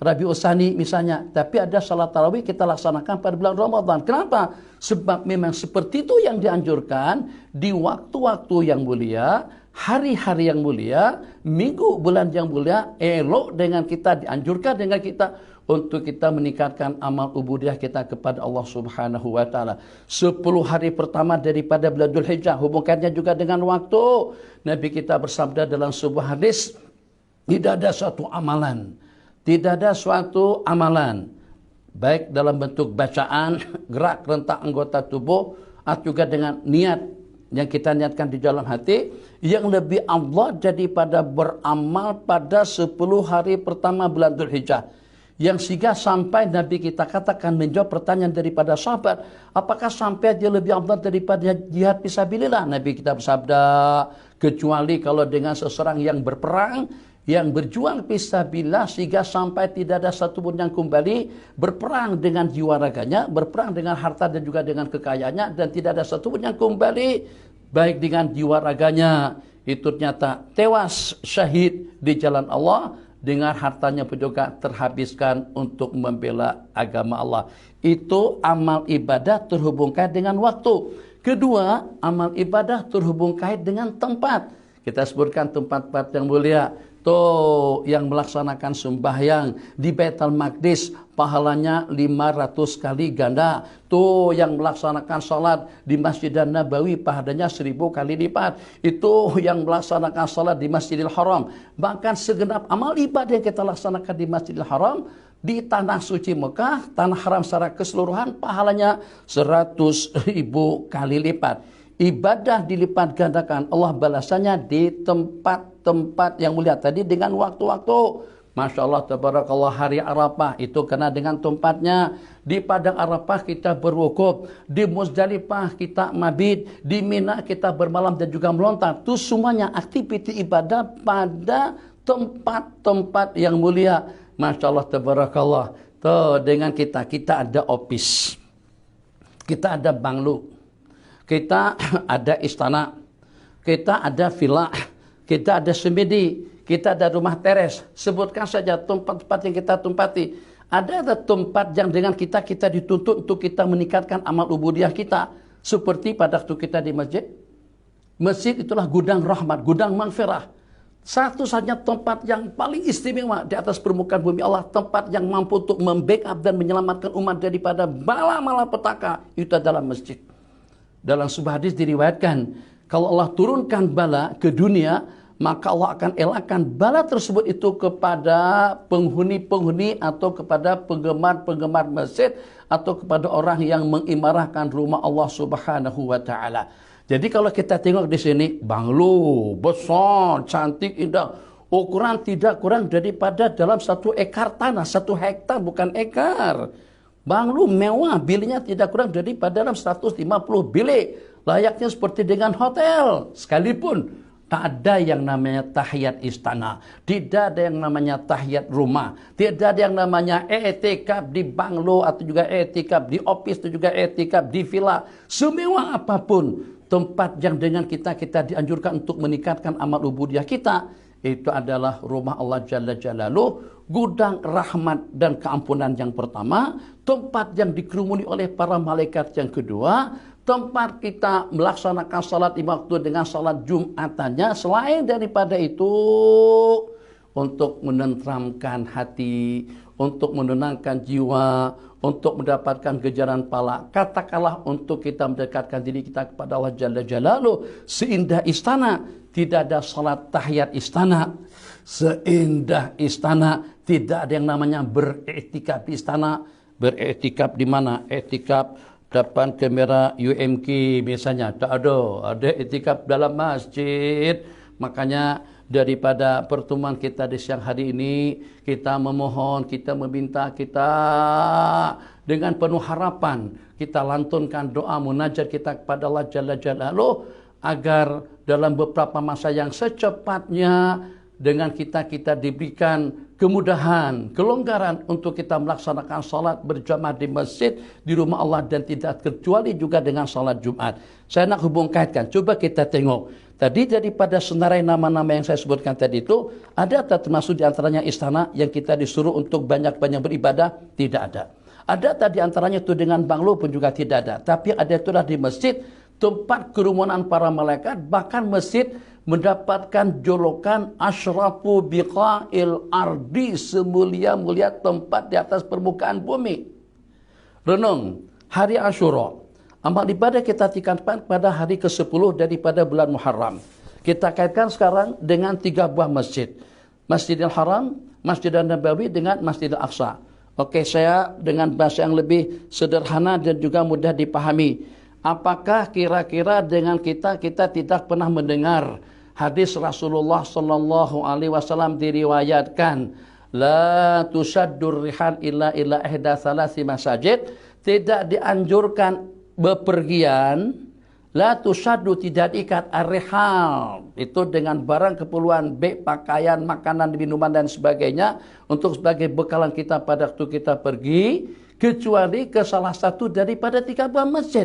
Rabiul Tsani misalnya. Tapi ada salat tarawih kita laksanakan pada bulan Ramadan. Kenapa? Sebab memang seperti itu yang dianjurkan di waktu-waktu yang mulia, hari-hari yang mulia, minggu bulan yang mulia, elok dengan kita, dianjurkan dengan kita untuk kita meningkatkan amal ubudiyah kita kepada Allah Subhanahu wa taala. 10 hari pertama daripada bulan Dzulhijjah, hubungkannya juga dengan waktu. Nabi kita bersabda dalam sebuah hadis, tidak ada suatu amalan, baik dalam bentuk bacaan, gerak rentak anggota tubuh, atau juga dengan niat yang kita niatkan di dalam hati, yang lebih Allah daripada beramal pada 10 hari pertama bulan Dzulhijjah. Yang sehingga sampai Nabi kita katakan menjawab pertanyaan daripada sahabat, apakah sampai dia lebih afdal daripada jihad fisabilillah? Nabi kita bersabda, kecuali kalau dengan seseorang yang berperang, yang berjuang fisabilillah sehingga sampai tidak ada satupun yang kembali berperang dengan jiwa raganya, berperang dengan harta dan juga dengan kekayaannya, dan tidak ada satupun yang kembali baik dengan jiwa raganya itu ternyata tewas syahid di jalan Allah, dengan hartanya pun juga terhabiskan untuk membela agama Allah. Itu amal ibadah terhubung kait dengan waktu. Kedua, amal ibadah terhubung kait dengan tempat. Kita sebutkan tempat-tempat yang mulia. Tuh yang melaksanakan sembahyang di Baitul Maqdis pahalanya 500 kali ganda. Tuh yang melaksanakan salat di Masjid Nabawi pahalanya 1000 kali lipat. Itu yang melaksanakan salat di Masjidil Haram. Bahkan segenap amal ibadah yang kita laksanakan di Masjidil Haram, di tanah suci Mekah, tanah haram secara keseluruhan pahalanya 100.000 kali lipat. Ibadah dilipat gandakan, Allah balasannya di tempat-tempat yang mulia tadi dengan waktu-waktu. Masya Allah, tabarakallah, hari Arafah itu kena dengan tempatnya. Di Padang Arafah kita berwukuf, di Muzdalifah kita mabit, di Mina kita bermalam dan juga melontar. Itu semuanya aktiviti ibadah pada tempat-tempat yang mulia. Masya Allah, tabarakallah. Tuh, dengan kita ada office, kita ada banglu, kita ada istana, kita ada villa, kita ada semedi, kita ada rumah teres. Sebutkan saja tempat-tempat yang kita tempati. Ada tempat yang dengan kita dituntut untuk kita meningkatkan amal ubudiyah kita. Seperti pada waktu kita di masjid. Masjid itulah gudang rahmat, gudang maghfirah. Satu saja tempat yang paling istimewa di atas permukaan bumi Allah. Tempat yang mampu untuk membackup dan menyelamatkan umat daripada bala-malapetaka. Itu adalah masjid. Dalam sebuah hadis diriwayatkan, kalau Allah turunkan bala ke dunia, maka Allah akan elakkan bala tersebut itu kepada penghuni-penghuni atau kepada penggemar-penggemar masjid atau kepada orang yang mengimarahkan rumah Allah Subhanahu wa taala. Jadi kalau kita tengok di sini, banglo besar, cantik, indah, ukuran tidak kurang daripada dalam 1 ekar tanah, 1 hektar bukan ekar. Banglo mewah, biliknya tidak kurang daripada dalam 150 bilik. Layaknya seperti dengan hotel. Sekalipun tak ada yang namanya tahiyat istana. Tidak ada yang namanya tahiyat rumah. Tidak ada yang namanya etikaf di banglo atau juga etikaf di office atau juga etikaf di villa. Semewah apapun tempat yang dengan kita dianjurkan untuk meningkatkan amal ubudiyah kita, itu adalah rumah Allah Jalla Jalaluh, gudang rahmat dan keampunan yang pertama, tempat yang dikerumuni oleh para malaikat yang kedua, tempat kita melaksanakan salat 5 waktu dengan salat Jumatannya. Selain daripada itu, untuk menenteramkan hati, untuk menenangkan jiwa, untuk mendapatkan kejaran pahala. Katakanlah untuk kita mendekatkan diri kita kepada Allah Jalla Jalaluh, seindah istana, tidak ada salat tahiyat istana. Seindah istana, tidak ada yang namanya beriktikaf di istana. Beriktikaf di mana? Iktikaf depan kamera UMK misalnya. Tak ada. Ada iktikaf dalam masjid. Makanya daripada pertemuan kita di siang hari ini, kita memohon, kita meminta, kita dengan penuh harapan, kita lantunkan doa munajat kita kepada Allah Jalla Jalaluh, agar dalam beberapa masa yang secepatnya dengan kita diberikan kemudahan, kelonggaran untuk kita melaksanakan salat berjamaah di masjid, di rumah Allah, dan tidak kecuali juga dengan salat Jumat. Saya nak hubung kaitkan, coba kita tengok. Tadi daripada senarai nama-nama yang saya sebutkan tadi itu, ada tak termasuk di antaranya istana yang kita disuruh untuk banyak-banyak beribadah? Tidak ada. Ada tak di antaranya itu dengan banglo pun juga tidak ada. Tapi ada itulah di masjid, tempat kerumunan para malaikat, bahkan masjid mendapatkan julukan asyrafu biqa'il ardi, semulia-mulia tempat di atas permukaan bumi. Renung hari Asyura. Amal ibadah kita tingkatkan pada hari ke-10 daripada bulan Muharram. Kita kaitkan sekarang dengan 3 buah masjid. Masjidil Haram, Masjidil Nabawi dengan Masjidil Aqsa. Oke, saya dengan bahasa yang lebih sederhana dan juga mudah dipahami. Apakah kira-kira dengan kita tidak pernah mendengar hadis Rasulullah sallallahu alaihi wasallam diriwayatkan, la tusaddur rihal illa ihda thalasi masajid, tidak dianjurkan bepergian, la tusaddu, tidak diikat ar-rihal, itu dengan barang keperluan, baik pakaian, makanan, minuman dan sebagainya untuk sebagai bekalan kita pada waktu kita pergi, kecuali ke salah satu daripada 3 buah masjid.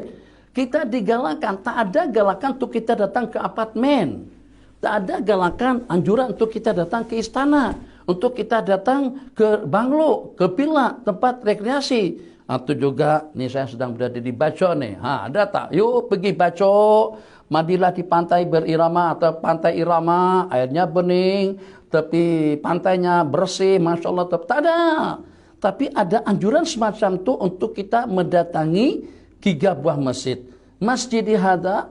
Kita digalakan, tak ada galakan untuk kita datang ke apartemen. Tak ada galakan, anjuran untuk kita datang ke istana. Untuk kita datang ke banglo, ke villa, tempat rekreasi. Atau juga, nih saya sedang berada di Baco nih. Ada tak? Yuk pergi Baco. Mandilah di pantai berirama atau pantai irama. Airnya bening. Tapi pantainya bersih. Masya Allah. Tak ada. Tapi ada anjuran semacam itu untuk kita mendatangi 3 buah masjid. Masjidil Hada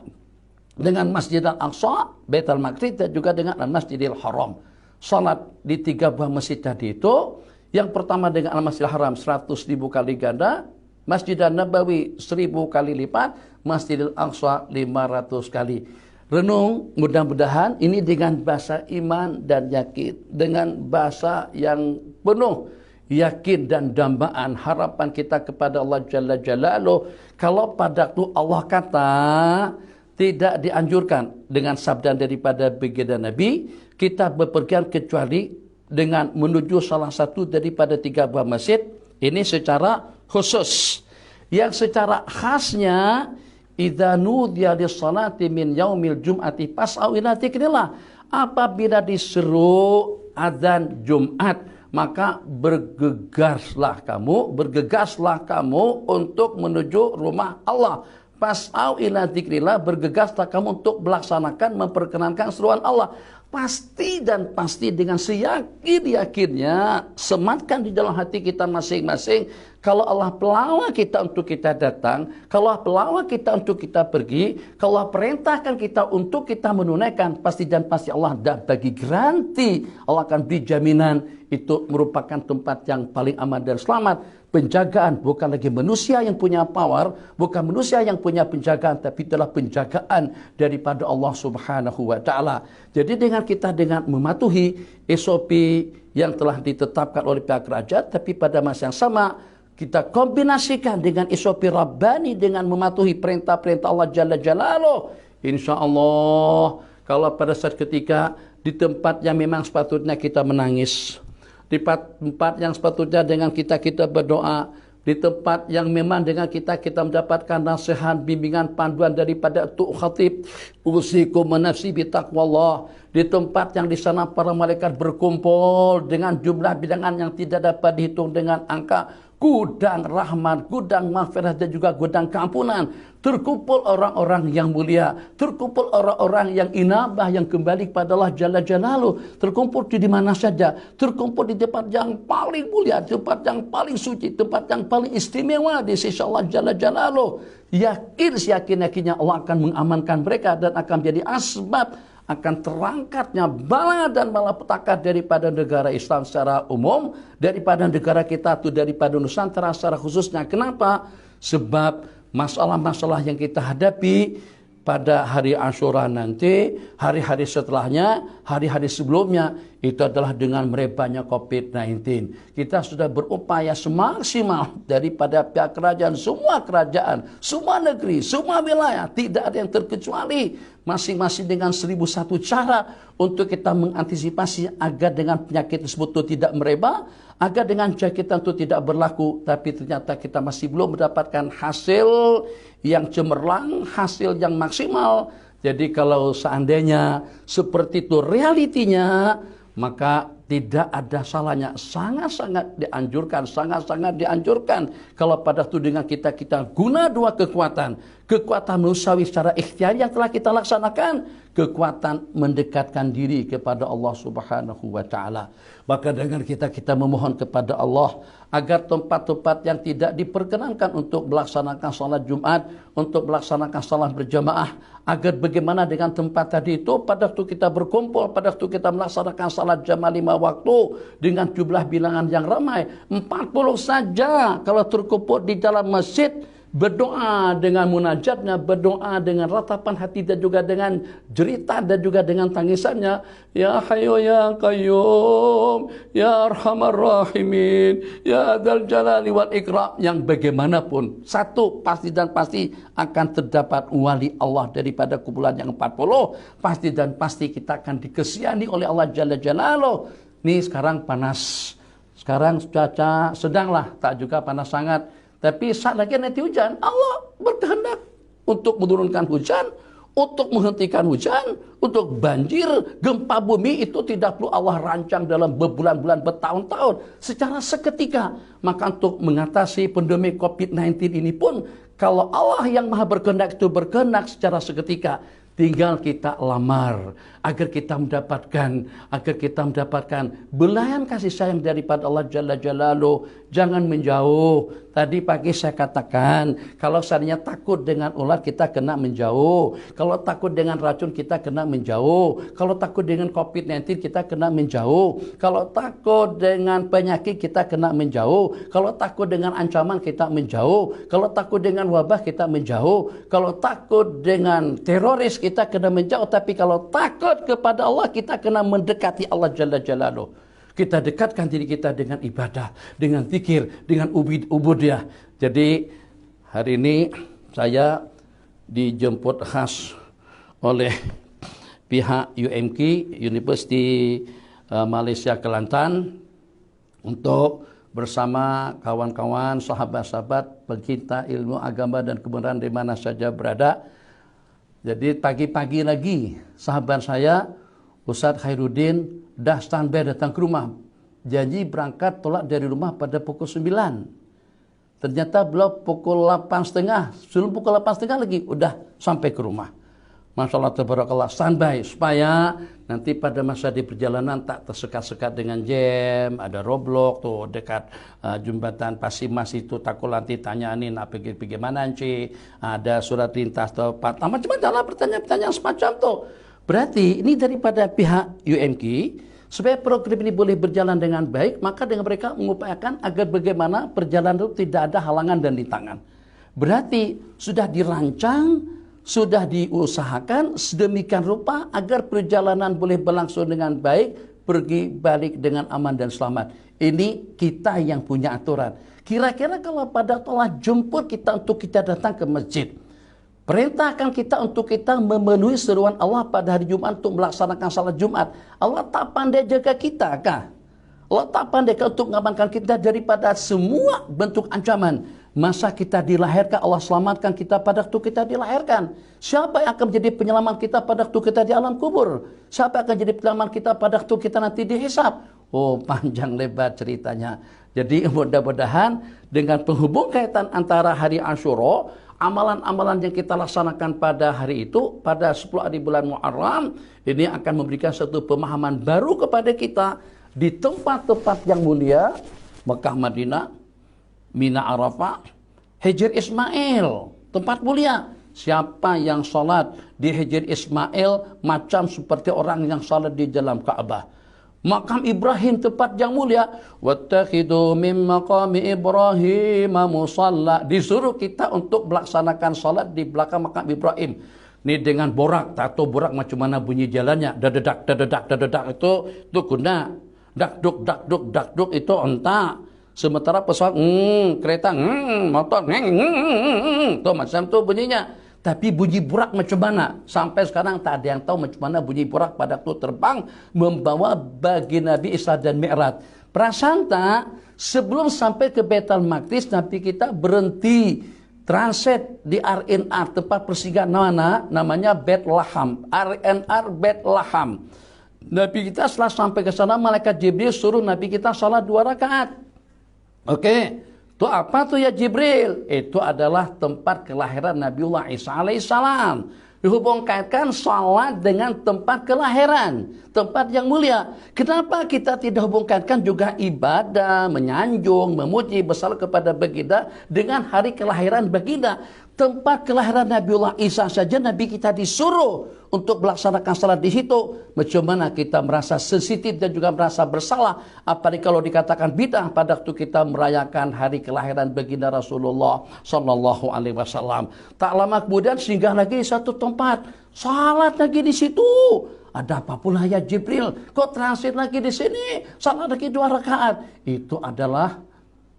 dengan Masjidil Aqsa, Baitul Maqdis, dan juga dengan Masjidil Haram. Salat di 3 buah masjid tadi itu, yang pertama dengan Masjidil Haram 100.000 kali ganda, Masjidil Nabawi 1000 kali lipat, Masjidil Aqsa 500 kali. Renung, mudah-mudahan ini dengan bahasa iman dan yakin, dengan bahasa yang penuh yakin dan dambaan harapan kita kepada Allah Jalla Jalaluh. Kalau pada waktu Allah kata tidak dianjurkan dengan sabda daripada baginda Nabi, kita bepergian kecuali dengan menuju salah satu daripada 3 buah masjid. Ini secara khusus. Yang secara khasnya, idza nudiya lis-salati min yaumil jum'ati fas'au ila dzikrillah. Apabila diseru azan Jumat, maka bergegaslah kamu untuk menuju rumah Allah. Fas'au ila dzikrillah, bergegaslah kamu untuk melaksanakan, memperkenankan seruan Allah. Pasti dan pasti dengan seyakin-yakinnya, sematkan di dalam hati kita masing-masing, kalau Allah pelawak kita untuk kita datang, kalau Allah pelawak kita untuk kita pergi, kalau Allah perintahkan kita untuk kita menunaikan, pasti dan pasti Allah dan bagi garanti, Allah akan beri jaminan, itu merupakan tempat yang paling aman dan selamat. Penjagaan bukan lagi manusia yang punya power, bukan manusia yang punya penjagaan, tapi itulah penjagaan daripada Allah Subhanahu wa taala. Jadi dengan mematuhi SOP yang telah ditetapkan oleh pihak kerajaan, tapi pada masa yang sama kita kombinasikan dengan SOP Rabbani dengan mematuhi perintah-perintah Allah Jalla Jalaluh. Insya Allah, kalau pada saat ketika di tempat yang memang sepatutnya kita menangis, di tempat yang sepatutnya dengan kita berdoa, di tempat yang memang dengan kita mendapatkan nasihat, bimbingan, panduan daripada Tuk Khatib, usikum nafsi bitaqwallah, di tempat yang di sana para malaikat berkumpul dengan jumlah bilangan yang tidak dapat dihitung dengan angka, gudang rahmat, gudang maghfirah, dan juga gudang keampunan. Terkumpul orang-orang yang mulia, terkumpul orang-orang yang inabah, yang kembali kepada Allah Jalla Jalaluh, terkumpul di mana saja, terkumpul di tempat yang paling mulia, tempat yang paling suci, tempat yang paling istimewa di sisi Allah Jalla Jalaluh. Yakin seyakin-yakinnya Allah akan mengamankan mereka dan akan menjadi asbab akan terangkatnya bala dan malapetaka daripada negara Islam secara umum, daripada negara kita itu, daripada Nusantara secara khususnya. Kenapa? Sebab masalah-masalah yang kita hadapi pada hari Asyura nanti, hari-hari setelahnya, hari-hari sebelumnya, itu adalah dengan merebaknya COVID-19. Kita sudah berupaya semaksimal daripada pihak kerajaan, semua negeri, semua wilayah, tidak ada yang terkecuali, masing-masing dengan 1001 cara untuk kita mengantisipasi agar dengan penyakit tersebut itu tidak merebak, agar dengan jangkitan itu tidak berlaku, tapi ternyata kita masih belum mendapatkan hasil yang cemerlang, hasil yang maksimal. Jadi kalau seandainya seperti itu realitinya, maka tidak ada salahnya, sangat-sangat dianjurkan kalau pada itu dengan kita guna dua kekuatan manusiawi secara ikhtiar yang telah kita laksanakan, kekuatan mendekatkan diri kepada Allah Subhanahu wa taala. Maka dengan kita memohon kepada Allah agar tempat-tempat yang tidak diperkenankan untuk melaksanakan salat Jumat, untuk melaksanakan salat berjamaah, agar bagaimana dengan tempat tadi itu pada waktu kita berkumpul, pada waktu kita melaksanakan salat jamaah 5 waktu dengan jumlah bilangan yang ramai, 40 saja kalau terkumpul di dalam masjid, berdoa dengan munajatnya, berdoa dengan ratapan hati dan juga dengan jerita dan juga dengan tangisannya, ya Hayyu ya Qayyum ya Arhamar Rahimin ya Dzal Jalali wal Ikram, yang bagaimanapun satu pasti dan pasti akan terdapat wali Allah daripada kumpulan yang 40, pasti dan pasti kita akan dikesiani oleh Allah Jalla Jalaluh. Nih sekarang panas, sekarang cuaca sedanglah, tak juga panas sangat. Tapi saat lagi nanti hujan, Allah berkehendak untuk menurunkan hujan, untuk menghentikan hujan, untuk banjir, gempa bumi itu tidak perlu Allah rancang dalam berbulan-bulan, bertahun-tahun, secara seketika. Maka untuk mengatasi pandemi COVID-19 ini pun, kalau Allah yang maha berkehendak itu berkehendak secara seketika, tinggal kita lamar agar kita mendapatkan belayan kasih sayang daripada Allah Jalla Jalaluh. Jangan menjauh. Tadi pagi saya katakan, kalau seandainya takut dengan ular kita kena menjauh, kalau takut dengan racun kita kena menjauh, kalau takut dengan COVID-19 kita kena menjauh, kalau takut dengan penyakit kita kena menjauh, kalau takut dengan ancaman kita menjauh, kalau takut dengan wabah kita menjauh, kalau takut dengan teroris kita kena menjauh. Tapi kalau takut kepada Allah kita kena mendekati Allah Jalla Jalaluh. Kita dekatkan diri kita dengan ibadah, dengan zikir, dengan ubudiyah. Jadi hari ini saya dijemput khas oleh pihak UMK, University Malaysia Kelantan, untuk bersama kawan-kawan, sahabat-sahabat pencinta ilmu agama dan kebenaran di mana saja berada. Jadi pagi-pagi lagi sahabat saya Ustaz Khairuddin dah standby datang ke rumah. Janji berangkat tolak dari rumah pada pukul 9. Ternyata beliau pukul 8.30. Sebelum pukul 8.30 lagi udah sampai ke rumah. Masya Allah tabarakallah, standby supaya nanti pada masa di perjalanan tak tersekat-sekat dengan jam. Ada roadblock tuh dekat jembatan Pasimas itu, takut nanti tanyain nak pergi mana Ci. Ada surat lintas atau macam-macam pertanyaan-pertanyaan semacam tuh. Berarti ini daripada pihak UMK, supaya program ini boleh berjalan dengan baik, maka dengan mereka mengupayakan agar bagaimana perjalanan itu tidak ada halangan dan rintangan. Berarti sudah dirancang, sudah diusahakan sedemikian rupa agar perjalanan boleh berlangsung dengan baik, pergi balik dengan aman dan selamat. Ini kita yang punya aturan. Kira-kira kalau pada telah jemput kita untuk kita datang ke masjid, perintahkan kita untuk kita memenuhi seruan Allah pada hari Jumat untuk melaksanakan salat Jumat. Allah tak pandai jaga kita kah? Allah tak pandai untuk mengamankan kita daripada semua bentuk ancaman. Masa kita dilahirkan, Allah selamatkan kita pada waktu kita dilahirkan. Siapa yang akan menjadi penyelamat kita pada waktu kita di alam kubur? Siapa yang akan jadi penyelamat kita pada waktu kita nanti dihisab? Oh, panjang lebar ceritanya. Jadi mudah-mudahan dengan penghubung kaitan antara hari Asyura, amalan-amalan yang kita laksanakan pada hari itu, pada 10 hari bulan Muharram, ini akan memberikan satu pemahaman baru kepada kita di tempat-tempat yang mulia, Mekah, Madinah, Mina, Arafah, Hijr Ismail, tempat mulia. Siapa yang salat di Hijr Ismail macam seperti orang yang salat di dalam Ka'bah. Makam Ibrahim, tempat yang mulia. Wattakhidu min maqami Ibrahim musalla. Disuruh kita untuk melaksanakan salat di belakang makam Ibrahim. Ini dengan borak, tak tahu borak macam mana bunyi jalannya. Dadedak, dadedak, dadedak itu kuda. Dakduk, dakduk, dakduk itu onta. Sementara pesawat, kereta, motor, itu macam tu bunyinya. Tapi bunyi burak macam mana? Sampai sekarang tak ada yang tahu macam mana bunyi burak pada waktu terbang membawa bagi Nabi Isra dan Mi'raj. Perasaan tak? Sebelum sampai ke Baitul Maqdis, Nabi kita berhenti transit di RNR, tempat persinggahan mana? Namanya Bethlehem. RNR Bethlehem. Nabi kita setelah sampai ke sana, malaikat Jibril suruh Nabi kita salat 2 rakaat. Oke. Itu apa tuh ya Jibril? Itu adalah tempat kelahiran Nabiullah Isa alaihissalam. Dihubung kaitkan salat dengan tempat kelahiran, tempat yang mulia. Kenapa kita tidak hubung kaitkan juga ibadah, menyanjung, memuji, bersalat kepada baginda dengan hari kelahiran baginda? Tempat kelahiran Nabiullah Isa saja Nabi kita disuruh untuk melaksanakan salat di situ. Macam mana kita merasa sensitif dan juga merasa bersalah, apalagi kalau dikatakan bid'ah pada waktu kita merayakan hari kelahiran baginda Rasulullah sallallahu alaihi wasallam. Tak lama kemudian singgah lagi di satu tempat, salat lagi di situ. Ada apa pula ya Jibril? Kok transit lagi di sini? Salat lagi 2 rakaat. Itu adalah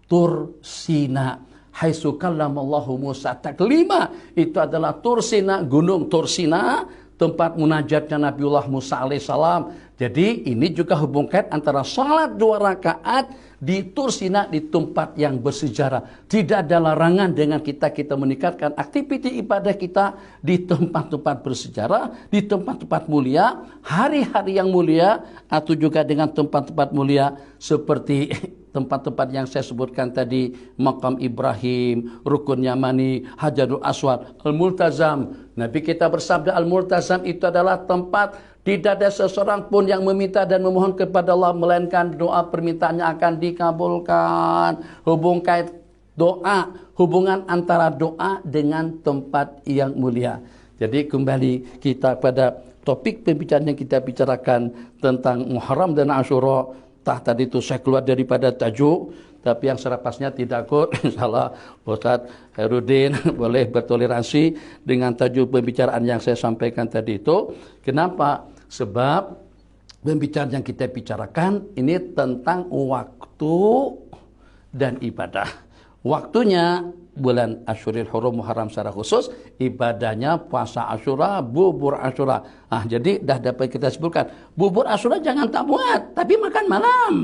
Tur Sina. Haitsu kallamallahu Musa taklima. Itu adalah Tur Sina, gunung Tur Sina, tempat munajatnya Nabiullah Musa alaihissalam. Jadi ini juga hubungkan antara salat 2 rakaat di Tur Sina, di tempat yang bersejarah. Tidak ada larangan dengan kita meningkatkan aktiviti ibadah kita di tempat-tempat bersejarah, di tempat-tempat mulia, hari-hari yang mulia, atau juga dengan tempat-tempat mulia seperti tempat-tempat yang saya sebutkan tadi, Makam Ibrahim, Rukun Yamani, Hajarul Aswad, Al-Multazam. Nabi kita bersabda Al-Multazam itu adalah tempat tidak ada seseorang pun yang meminta dan memohon kepada Allah melainkan doa permintaannya akan dikabulkan. Hubungan antara doa dengan tempat yang mulia. Jadi kembali kita pada topik pembicaraan yang kita bicarakan tentang Muharram dan Asyura. Tadi itu saya keluar daripada tajuk, tapi yang serapasnya tidak ikut. Insyaallah Ustaz Herudin boleh bertoleransi dengan tajuk pembicaraan yang saya sampaikan tadi itu. Kenapa? Sebab pembicaraan yang kita bicarakan ini tentang waktu dan ibadah. Waktunya bulan Asyuril Hurum Muharram secara khusus, ibadahnya puasa Asyura, bubur Asyura. Jadi dah dapat kita sebutkan, bubur Asyura jangan tak buat, tapi makan malam.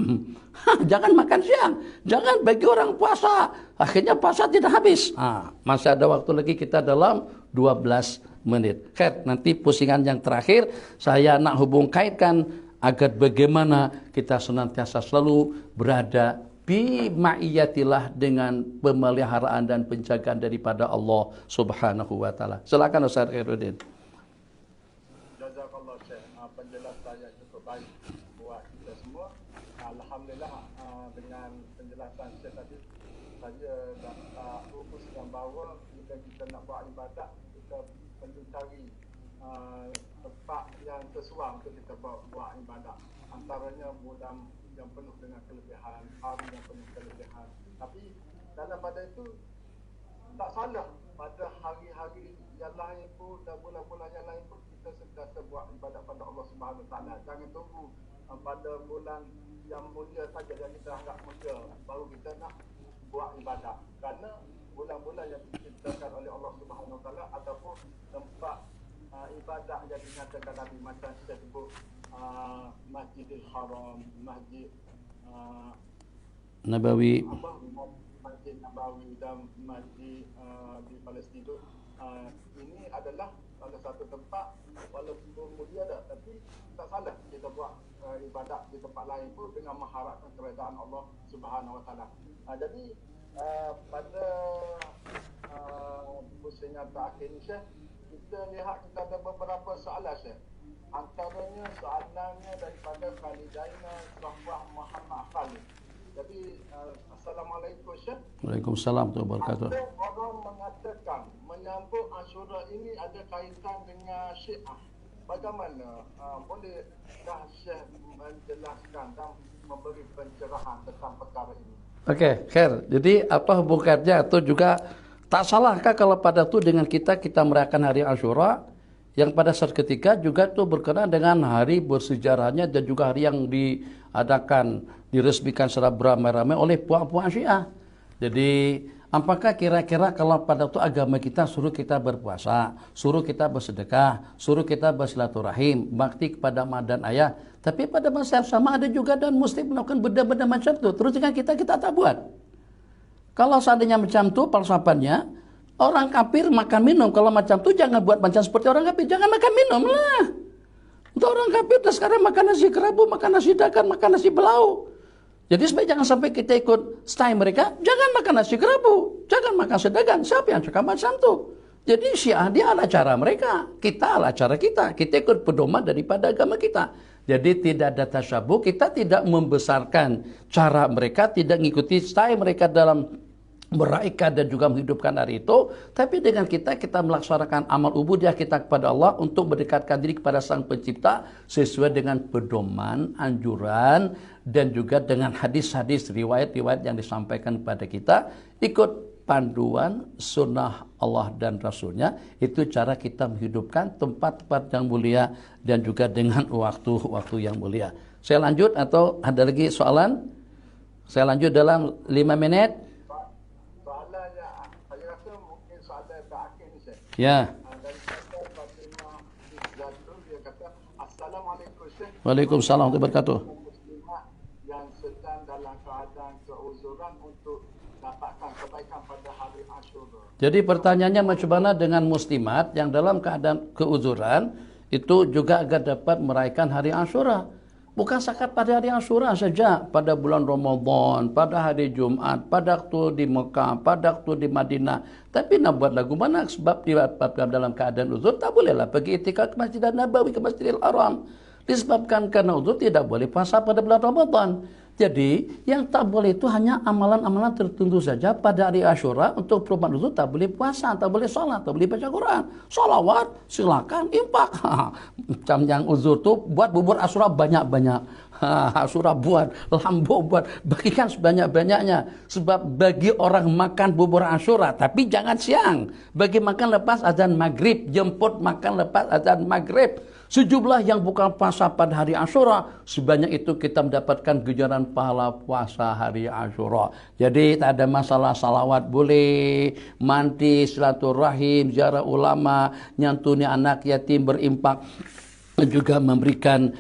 Jangan makan siang, jangan bagi orang puasa. Akhirnya puasa tidak habis. Masih ada waktu lagi kita dalam 12 menit. Nanti pusingan yang terakhir saya nak hubung kaitkan agar bagaimana kita senantiasa selalu berada bi ma'iyatillah, dengan pemeliharaan dan penjagaan daripada Allah Subhanahu wa taala. Silakan Ustaz Khairuddin. Jazakallah Syekh. Penjelasan yang cukup baik buat kita semua. Alhamdulillah, dengan penjelasan Syekh tadi saya dah fokuskan bahawa jika kita nak buat ibadat, kita perlu cari tempat yang sesuai untuk kita buat ibadat. Antaranya bulan yang penuh dengan kelebihan, hari yang penuh kelebihan. Tapi dalam pada itu tak salah pada hari-hari yang lain pun dan bulan-bulan yang lain pun kita sentiasa buat ibadat pada Allah Subhanahu Wa Taala. Jangan tunggu pada bulan yang mulia saja yang kita anggap mulia baru kita nak buat ibadat. Kerana bulan-bulan yang diciptakan oleh Allah Subhanahu Wa Taala ataupun tempat ibadat yang dinyatakan Nabi macam saya sebut Masjidil Haram, Masjid Nabawi, Masjid Nabawi dan Masjid di Palestin. Ini adalah salah satu tempat walaupun mulia dah, tapi tak salah kita buat ibadat di tempat lain pun dengan mengharapkan keredaan Allah Subhanahu Wa Taala. Jadi pada pusingan terakhir ni Syekh, kita lihat kita ada beberapa soalan Syekh. Antaranya soalannya daripada Khalidaina Safwah Muhammad Khalid. Jadi Assalamualaikum Syekh. Waalaikumsalam warahmatullahi wabarakatuh. Ada orang mengatakan menyambut Asyura ini ada kaitan dengan Syiah. Bagaimana? Bolehkah Syekh menjelaskan dan memberi pencerahan tentang perkara ini? Okey, khair. Jadi apa hubungannya atau juga tak salahkah kalau pada itu dengan kita merayakan hari Asyura yang pada saat ketika juga itu berkenaan dengan hari bersejarahnya dan juga hari yang diadakan, diresmikan secara beramai-ramai oleh puak-puak Syiah. Jadi Apakah kira-kira kalau pada waktu agama kita suruh kita berpuasa, suruh kita bersedekah, suruh kita bersilaturahim, bakti kepada mak dan ayah, tapi pada masa yang sama ada juga dan muslim melakukan benda-benda macam itu. Terus dengan kita tak buat. Kalau seandainya macam itu falsafannya, orang kafir makan minum kalau macam itu jangan buat macam seperti orang kafir, jangan makan minum lah. Untuk orang kafir sekarang makan nasi kerabu, makan nasi dagan, makan nasi belau. Jadi supaya jangan sampai kita ikut style mereka, jangan makan nasi kerabu, jangan makan sedagan. Siapa yang cakap macam itu? Jadi Syiah dia ala cara mereka, kita ala cara kita. Kita ikut pedoman daripada agama kita. Jadi tidak ada tasyabuh, kita tidak membesarkan cara mereka, tidak mengikuti style mereka dalam meraihkan dan juga menghidupkan hari itu, tapi dengan kita melaksanakan amal ubudiyah kita kepada Allah untuk mendekatkan diri kepada Sang Pencipta sesuai dengan pedoman, anjuran, dan juga dengan hadis-hadis riwayat-riwayat yang disampaikan kepada kita, ikut panduan sunnah Allah dan Rasulnya. Itu cara kita menghidupkan tempat-tempat yang mulia dan juga dengan waktu-waktu yang mulia. Saya lanjut atau ada lagi soalan? Saya lanjut dalam 5 menit. Ya. Waalaikumsalam warahmatullahi wabarakatuh. Yang sedang dalam keadaan keuzuran untuk dapatkan kebaikan pada hari Asyura. Jadi pertanyaannya macam mana dengan muslimat yang dalam keadaan keuzuran itu juga agar dapat merayakan hari Asyura. Bukan sakat pada hari Asyura saja, pada bulan Ramadan, pada hari Jumat, pada waktu di Mekah, pada waktu di Madinah. Tapi nak buat lagu mana sebab dalam keadaan uzur tak bolehlah pergi itikaf ke Masjidil Nabawi, ke Masjidil Haram. Disebabkan karena uzur tidak boleh puasa pada bulan Ramadan. Jadi yang tak boleh itu hanya amalan-amalan tertentu saja pada hari Asyura. Untuk perubahan uzur tak boleh puasa, tak boleh salat, tak boleh baca Quran. Salawat silakan, infak. Macam yang uzur tu buat bubur Asyura banyak-banyak. Asyura buat, lambo buat, bagikan sebanyak-banyaknya. Sebab bagi orang makan bubur Asyura, tapi jangan siang. Bagi makan lepas azan maghrib, jemput makan lepas azan maghrib. Sejumlah yang bukan puasa pada hari Asyura, sebanyak itu kita mendapatkan ganjaran pahala puasa hari Asyura. Jadi tak ada masalah, salawat boleh, mandi, silaturahim, ziarah ulama, nyantuni anak yatim, berimpak, juga memberikan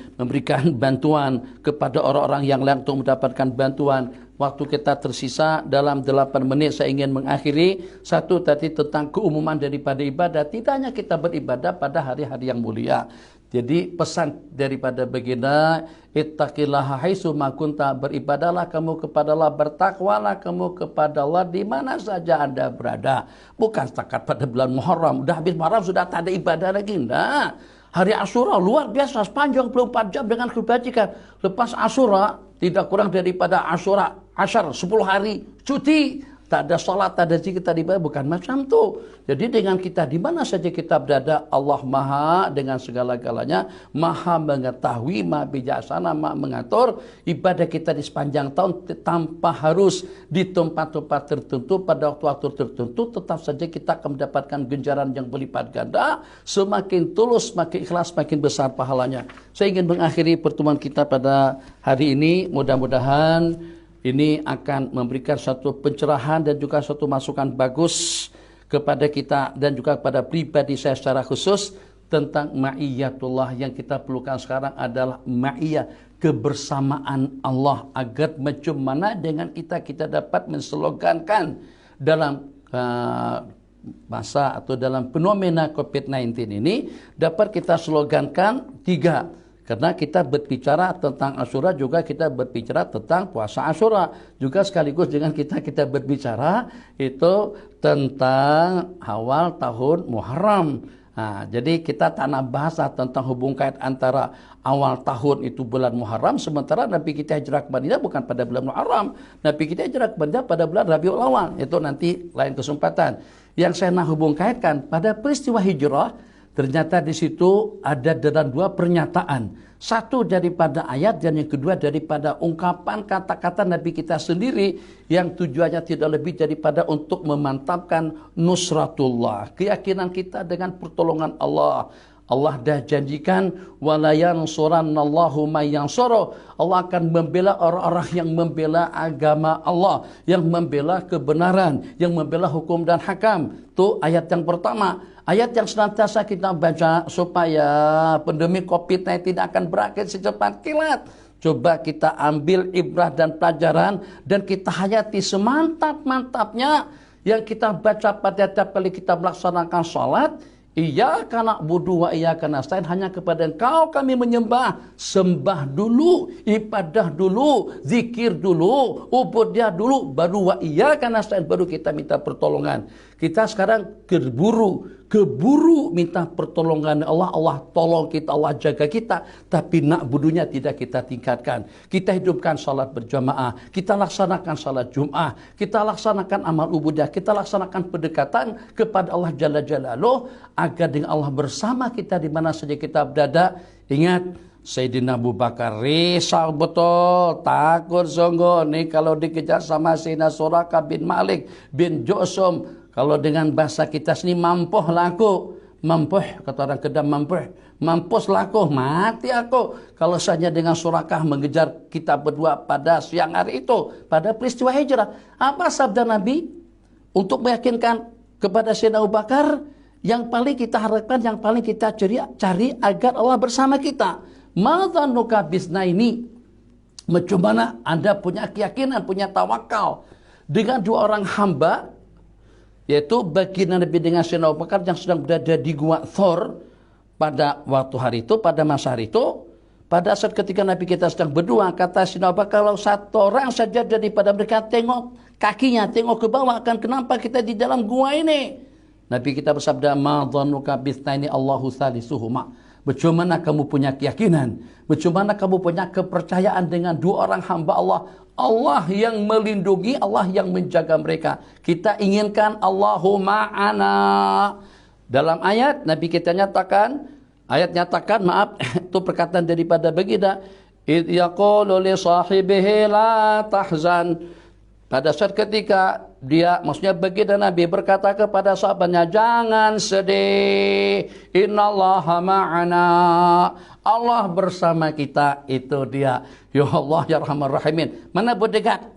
bantuan kepada orang-orang yang lain untuk mendapatkan bantuan. Waktu kita tersisa dalam 8 menit saya ingin mengakhiri. Satu tadi tentang keumuman daripada ibadah. Tidak hanya kita beribadah pada hari-hari yang mulia. Jadi pesan daripada baginda, ittaqillaha haitsu ma kunta, beribadahlah kamu kepada Allah, bertakwalah kamu kepada Allah di mana saja Anda berada. Bukan setakat pada bulan Muharram, udah habis Muharram sudah tak ada ibadah lagi. Enggak. Hari Asyura luar biasa, sepanjang 24 jam dengan kebajikan. Lepas Asyura tidak kurang daripada Asyura Asyar 10 hari cuti. Tak ada salat, tak ada zikir, tak ada, bukan macam tu. Jadi dengan kita di mana saja kita berada, Allah Maha dengan segala-galanya, Maha mengetahui, Maha bijaksana, Maha mengatur ibadah kita di sepanjang tahun tanpa harus di tempat-tempat tertentu pada waktu-waktu tertentu. Tetap saja kita akan mendapatkan ganjaran yang berlipat ganda. Semakin tulus, semakin ikhlas, semakin besar pahalanya. Saya ingin mengakhiri pertemuan kita pada hari ini. Mudah-mudahan ini akan memberikan satu pencerahan dan juga satu masukan bagus kepada kita dan juga kepada pribadi saya secara khusus tentang ma'iyatullah. Yang kita perlukan sekarang adalah ma'iyah, kebersamaan Allah, agar macam mana dengan kita dapat menslogankan dalam masa atau dalam fenomena COVID-19 ini, dapat kita slogankan 3. Karena kita berbicara tentang Asyura, juga kita berbicara tentang puasa Asyura. Juga sekaligus dengan kita berbicara itu tentang awal tahun Muharram. Nah, jadi kita tak nak bahas tentang hubung kait antara awal tahun itu bulan Muharram, sementara Nabi kita hijrah ke Madinah bukan pada bulan Muharram. Nabi kita hijrah ke Madinah pada bulan Rabiul Awal. Itu nanti lain kesempatan. Yang saya nak hubung kaitkan pada peristiwa hijrah, ternyata di situ ada dalam 2 pernyataan. Satu daripada ayat dan yang kedua daripada ungkapan kata-kata Nabi kita sendiri yang tujuannya tidak lebih daripada untuk memantapkan nusratullah. Keyakinan kita dengan pertolongan Allah. Allah dah janjikan wala yansurannallahu may yansuru. Allah akan membela orang-orang yang membela agama Allah, yang membela kebenaran, yang membela hukum dan hakam. Itu ayat yang pertama. Ayat yang senantiasa kita baca supaya pandemi COVID-19 tidak akan berakhir secepat kilat. Coba kita ambil ibrah dan pelajaran dan kita hayati semantap-mantapnya yang kita baca pada tiap kali kita melaksanakan sholat. Iyyaka na'budu wa iyyaka nasta'in, hanya kepada Engkau kami menyembah. Sembah dulu, ibadah dulu, zikir dulu, ubudiyah dulu, baru wa iyyaka nasta'in, baru kita minta pertolongan. Kita sekarang keburu minta pertolongan Allah. Allah tolong kita, Allah jaga kita, tapi na'budunya tidak kita tingkatkan. Kita hidupkan salat berjamaah, kita laksanakan salat Jum'ah, kita laksanakan amal ubudiyah, kita laksanakan pendekatan kepada Allah Jalla Jalaluh, agar dengan Allah bersama kita di mana saja kita berada. Ingat, Sayyidina Abu Bakar risau betul, takut sungguh nih kalau dikejar sama Sayyidina Suraka bin Malik bin Jusum. Kalau dengan bahasa kita sini mampuh laku, mampuh kata orang Kedam, mampus laku, mati aku. Kalau saja dengan Surakah mengejar kita berdua pada siang hari itu, pada peristiwa hijrah. Apa sabda Nabi untuk meyakinkan kepada Sayyidina Abu Bakar? Yang paling kita harapkan, yang paling kita cari agar Allah bersama kita. Madzanuka bisnaini, macam mana Anda punya keyakinan, punya tawakal dengan dua orang hamba, yaitu baginda Nabi dengan Sayyidina Abu Bakar yang sedang berada di Gua Thor pada waktu hari itu, pada masa hari itu. Pada saat ketika Nabi kita sedang berdua, kata Sayyidina Abu Bakar, kalau satu orang saja daripada mereka tengok kakinya, tengok ke bawah, akan kenapa kita di dalam gua ini? Nabi kita bersabda, ma dhannuka bitsnaini Allahu salisuhuma. Bagaimana kamu punya keyakinan, bagaimana kamu punya kepercayaan dengan dua orang hamba Allah, Allah yang melindungi, Allah yang menjaga mereka. Kita inginkan Allahumma ana. Dalam ayat Nabi kita nyatakan, maaf, itu perkataan daripada baginda, id yaqulu li sahibihi la tahzan. Pada saat ketika dia, maksudnya baginda Nabi berkata kepada sahabatnya, jangan sedih, innallaha ma'ana, Allah bersama kita. Itu dia, ya Allah ya Rahman Rahimin. Mana bodyguard?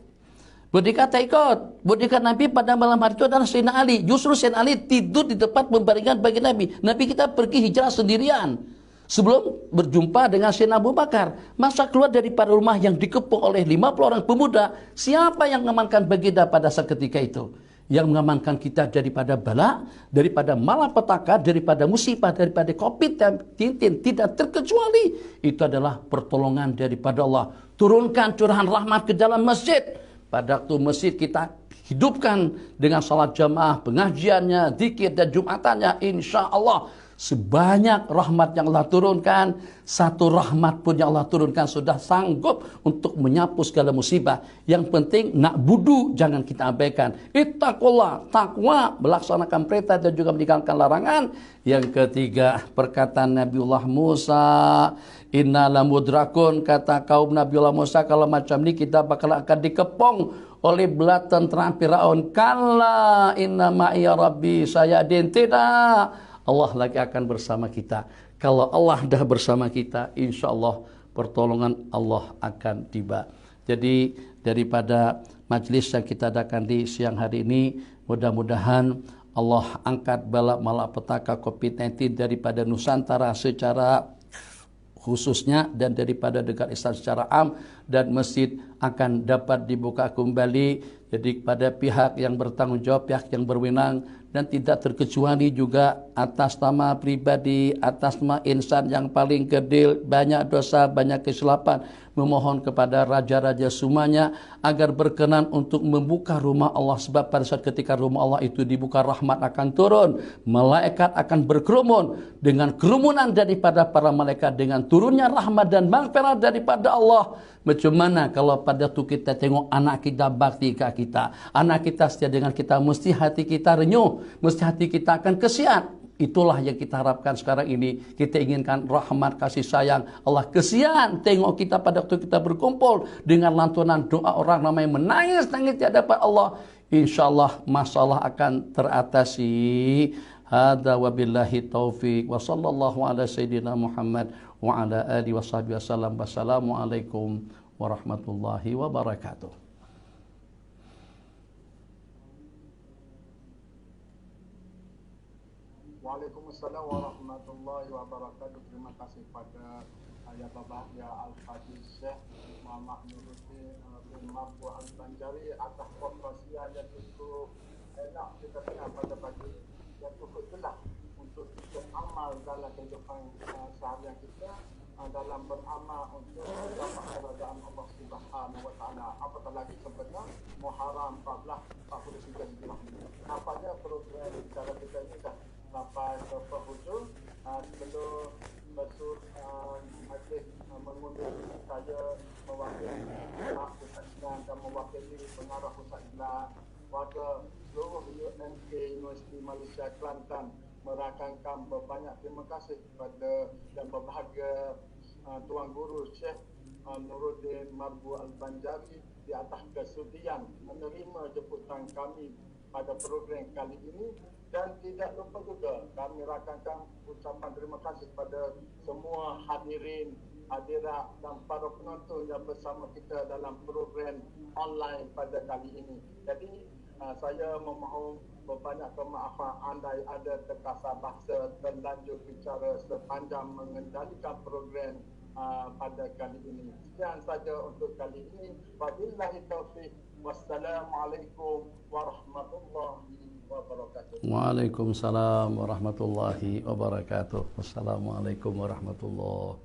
Bodyguard tak ikut. Bodyguard Nabi pada malam hari itu adalah Sayyidina Ali. Justru Sayyidina Ali tidur di tempat pembaringan bagi Nabi. Nabi kita pergi hijrah sendirian sebelum berjumpa dengan Sayyidina Abu Bakar. Masa keluar daripada rumah yang dikepung oleh 50 orang pemuda, siapa yang mengamankan baginda pada saat ketika itu? Yang mengamankan kita daripada bala, daripada malapetaka, daripada musibah, daripada COVID-19 tidak terkecuali itu adalah pertolongan daripada Allah. Turunkan curahan rahmat ke dalam masjid. Pada waktu masjid kita hidupkan dengan salat jamaah, pengajiannya, zikir dan jumatannya, insya Allah sebanyak rahmat yang Allah turunkan, satu rahmat pun yang Allah turunkan sudah sanggup untuk menyapu segala musibah. Yang penting nak budu jangan kita abaikan. Ittaqullah, takwa, melaksanakan perintah dan juga meninggalkan larangan. Yang ketiga, perkataan Nabiullah Musa, inna lamudrakun, kata kaum Nabiullah Musa, kalau macam ini kita bakal akan dikepung oleh belah tentera Firaun. Kalla inna ma'iya rabbi sayadin, tidak, Allah lagi akan bersama kita. Kalau Allah dah bersama kita, insya Allah pertolongan Allah akan tiba. Jadi daripada majlis yang kita adakan di siang hari ini, mudah-mudahan Allah angkat bala malapetaka COVID-19 daripada Nusantara secara khususnya dan daripada negara Islam secara am, dan masjid akan dapat dibuka kembali. Jadi pada pihak yang bertanggung jawab, pihak yang berwenang, dan tidak terkecuali juga atas nama pribadi, atas nama insan yang paling kerdil, banyak dosa, banyak kesilapan, memohon kepada raja-raja semuanya agar berkenan untuk membuka rumah Allah. Sebab pada saat ketika rumah Allah itu dibuka, rahmat akan turun, malaikat akan berkerumun. Dengan kerumunan daripada para malaikat, dengan turunnya rahmat dan maghfirah daripada Allah, macam mana kalau pada tu kita tengok anak kita bakti ke kita, anak kita setia dengan kita, mesti hati kita renyuh, mesti hati kita akan kesian. Itulah yang kita harapkan sekarang ini. Kita inginkan rahmat kasih sayang Allah. Kesian tengok kita pada waktu kita berkumpul dengan lantunan doa orang ramai menangis-nangis di hadapan Allah. InsyaAllah masalah akan teratasi. Hadza wabillahi taufiq wa sallallahu ala sayyidina Muhammad wa ala alihi washabihi wasallam. Wassalamualaikum warahmatullahi wabarakatuh. Waalaikumsalam warahmatullahi wabarakatuh. Terima kasih pada Ayah Bahagia Al-Fadhil Syekh Muhammad Nuruddin bin Mabbu Al-Banjari atas konferensi yang cukup enak kita dengar pada pagi, yang cukup jelas untuk kita amal dalam kehidupan seharian kita, dalam beramal untuk mendapat keridaan Allah Subhanahu wa taala. Apatah lagi sebenarnya Muharram 1443 Hijrah. Apanya program cara kita ini dah sampai ke penghujung. Sebelum Masud Aziz mengundur saya mewakili Pusat Islam dan mewakili pengarah Pusat Islam warga seluruh UMK Universiti Malaysia Kelantan merakamkan berbanyak terima kasih kepada yang berbahagia Tuan Guru Syekh Nuruddin Mabbu Al-Banjari di atas kesudian menerima jemputan kami pada program kali ini. Dan tidak lupa juga kami rakamkan ucapan terima kasih kepada semua hadirin, hadirat dan para penonton yang bersama kita dalam program online pada kali ini. Jadi saya memohon berbanyak kemaafan andai ada terkasar bahasa terlanjur bicara sepanjang mengendalikan program pada kali ini. Sekian saja untuk kali ini. Wabillahi taufiq. Wassalamualaikum warahmatullahi wabarakatuh. Waalaikumsalam warahmatullahi wabarakatuh. Wassalamualaikum warahmatullahi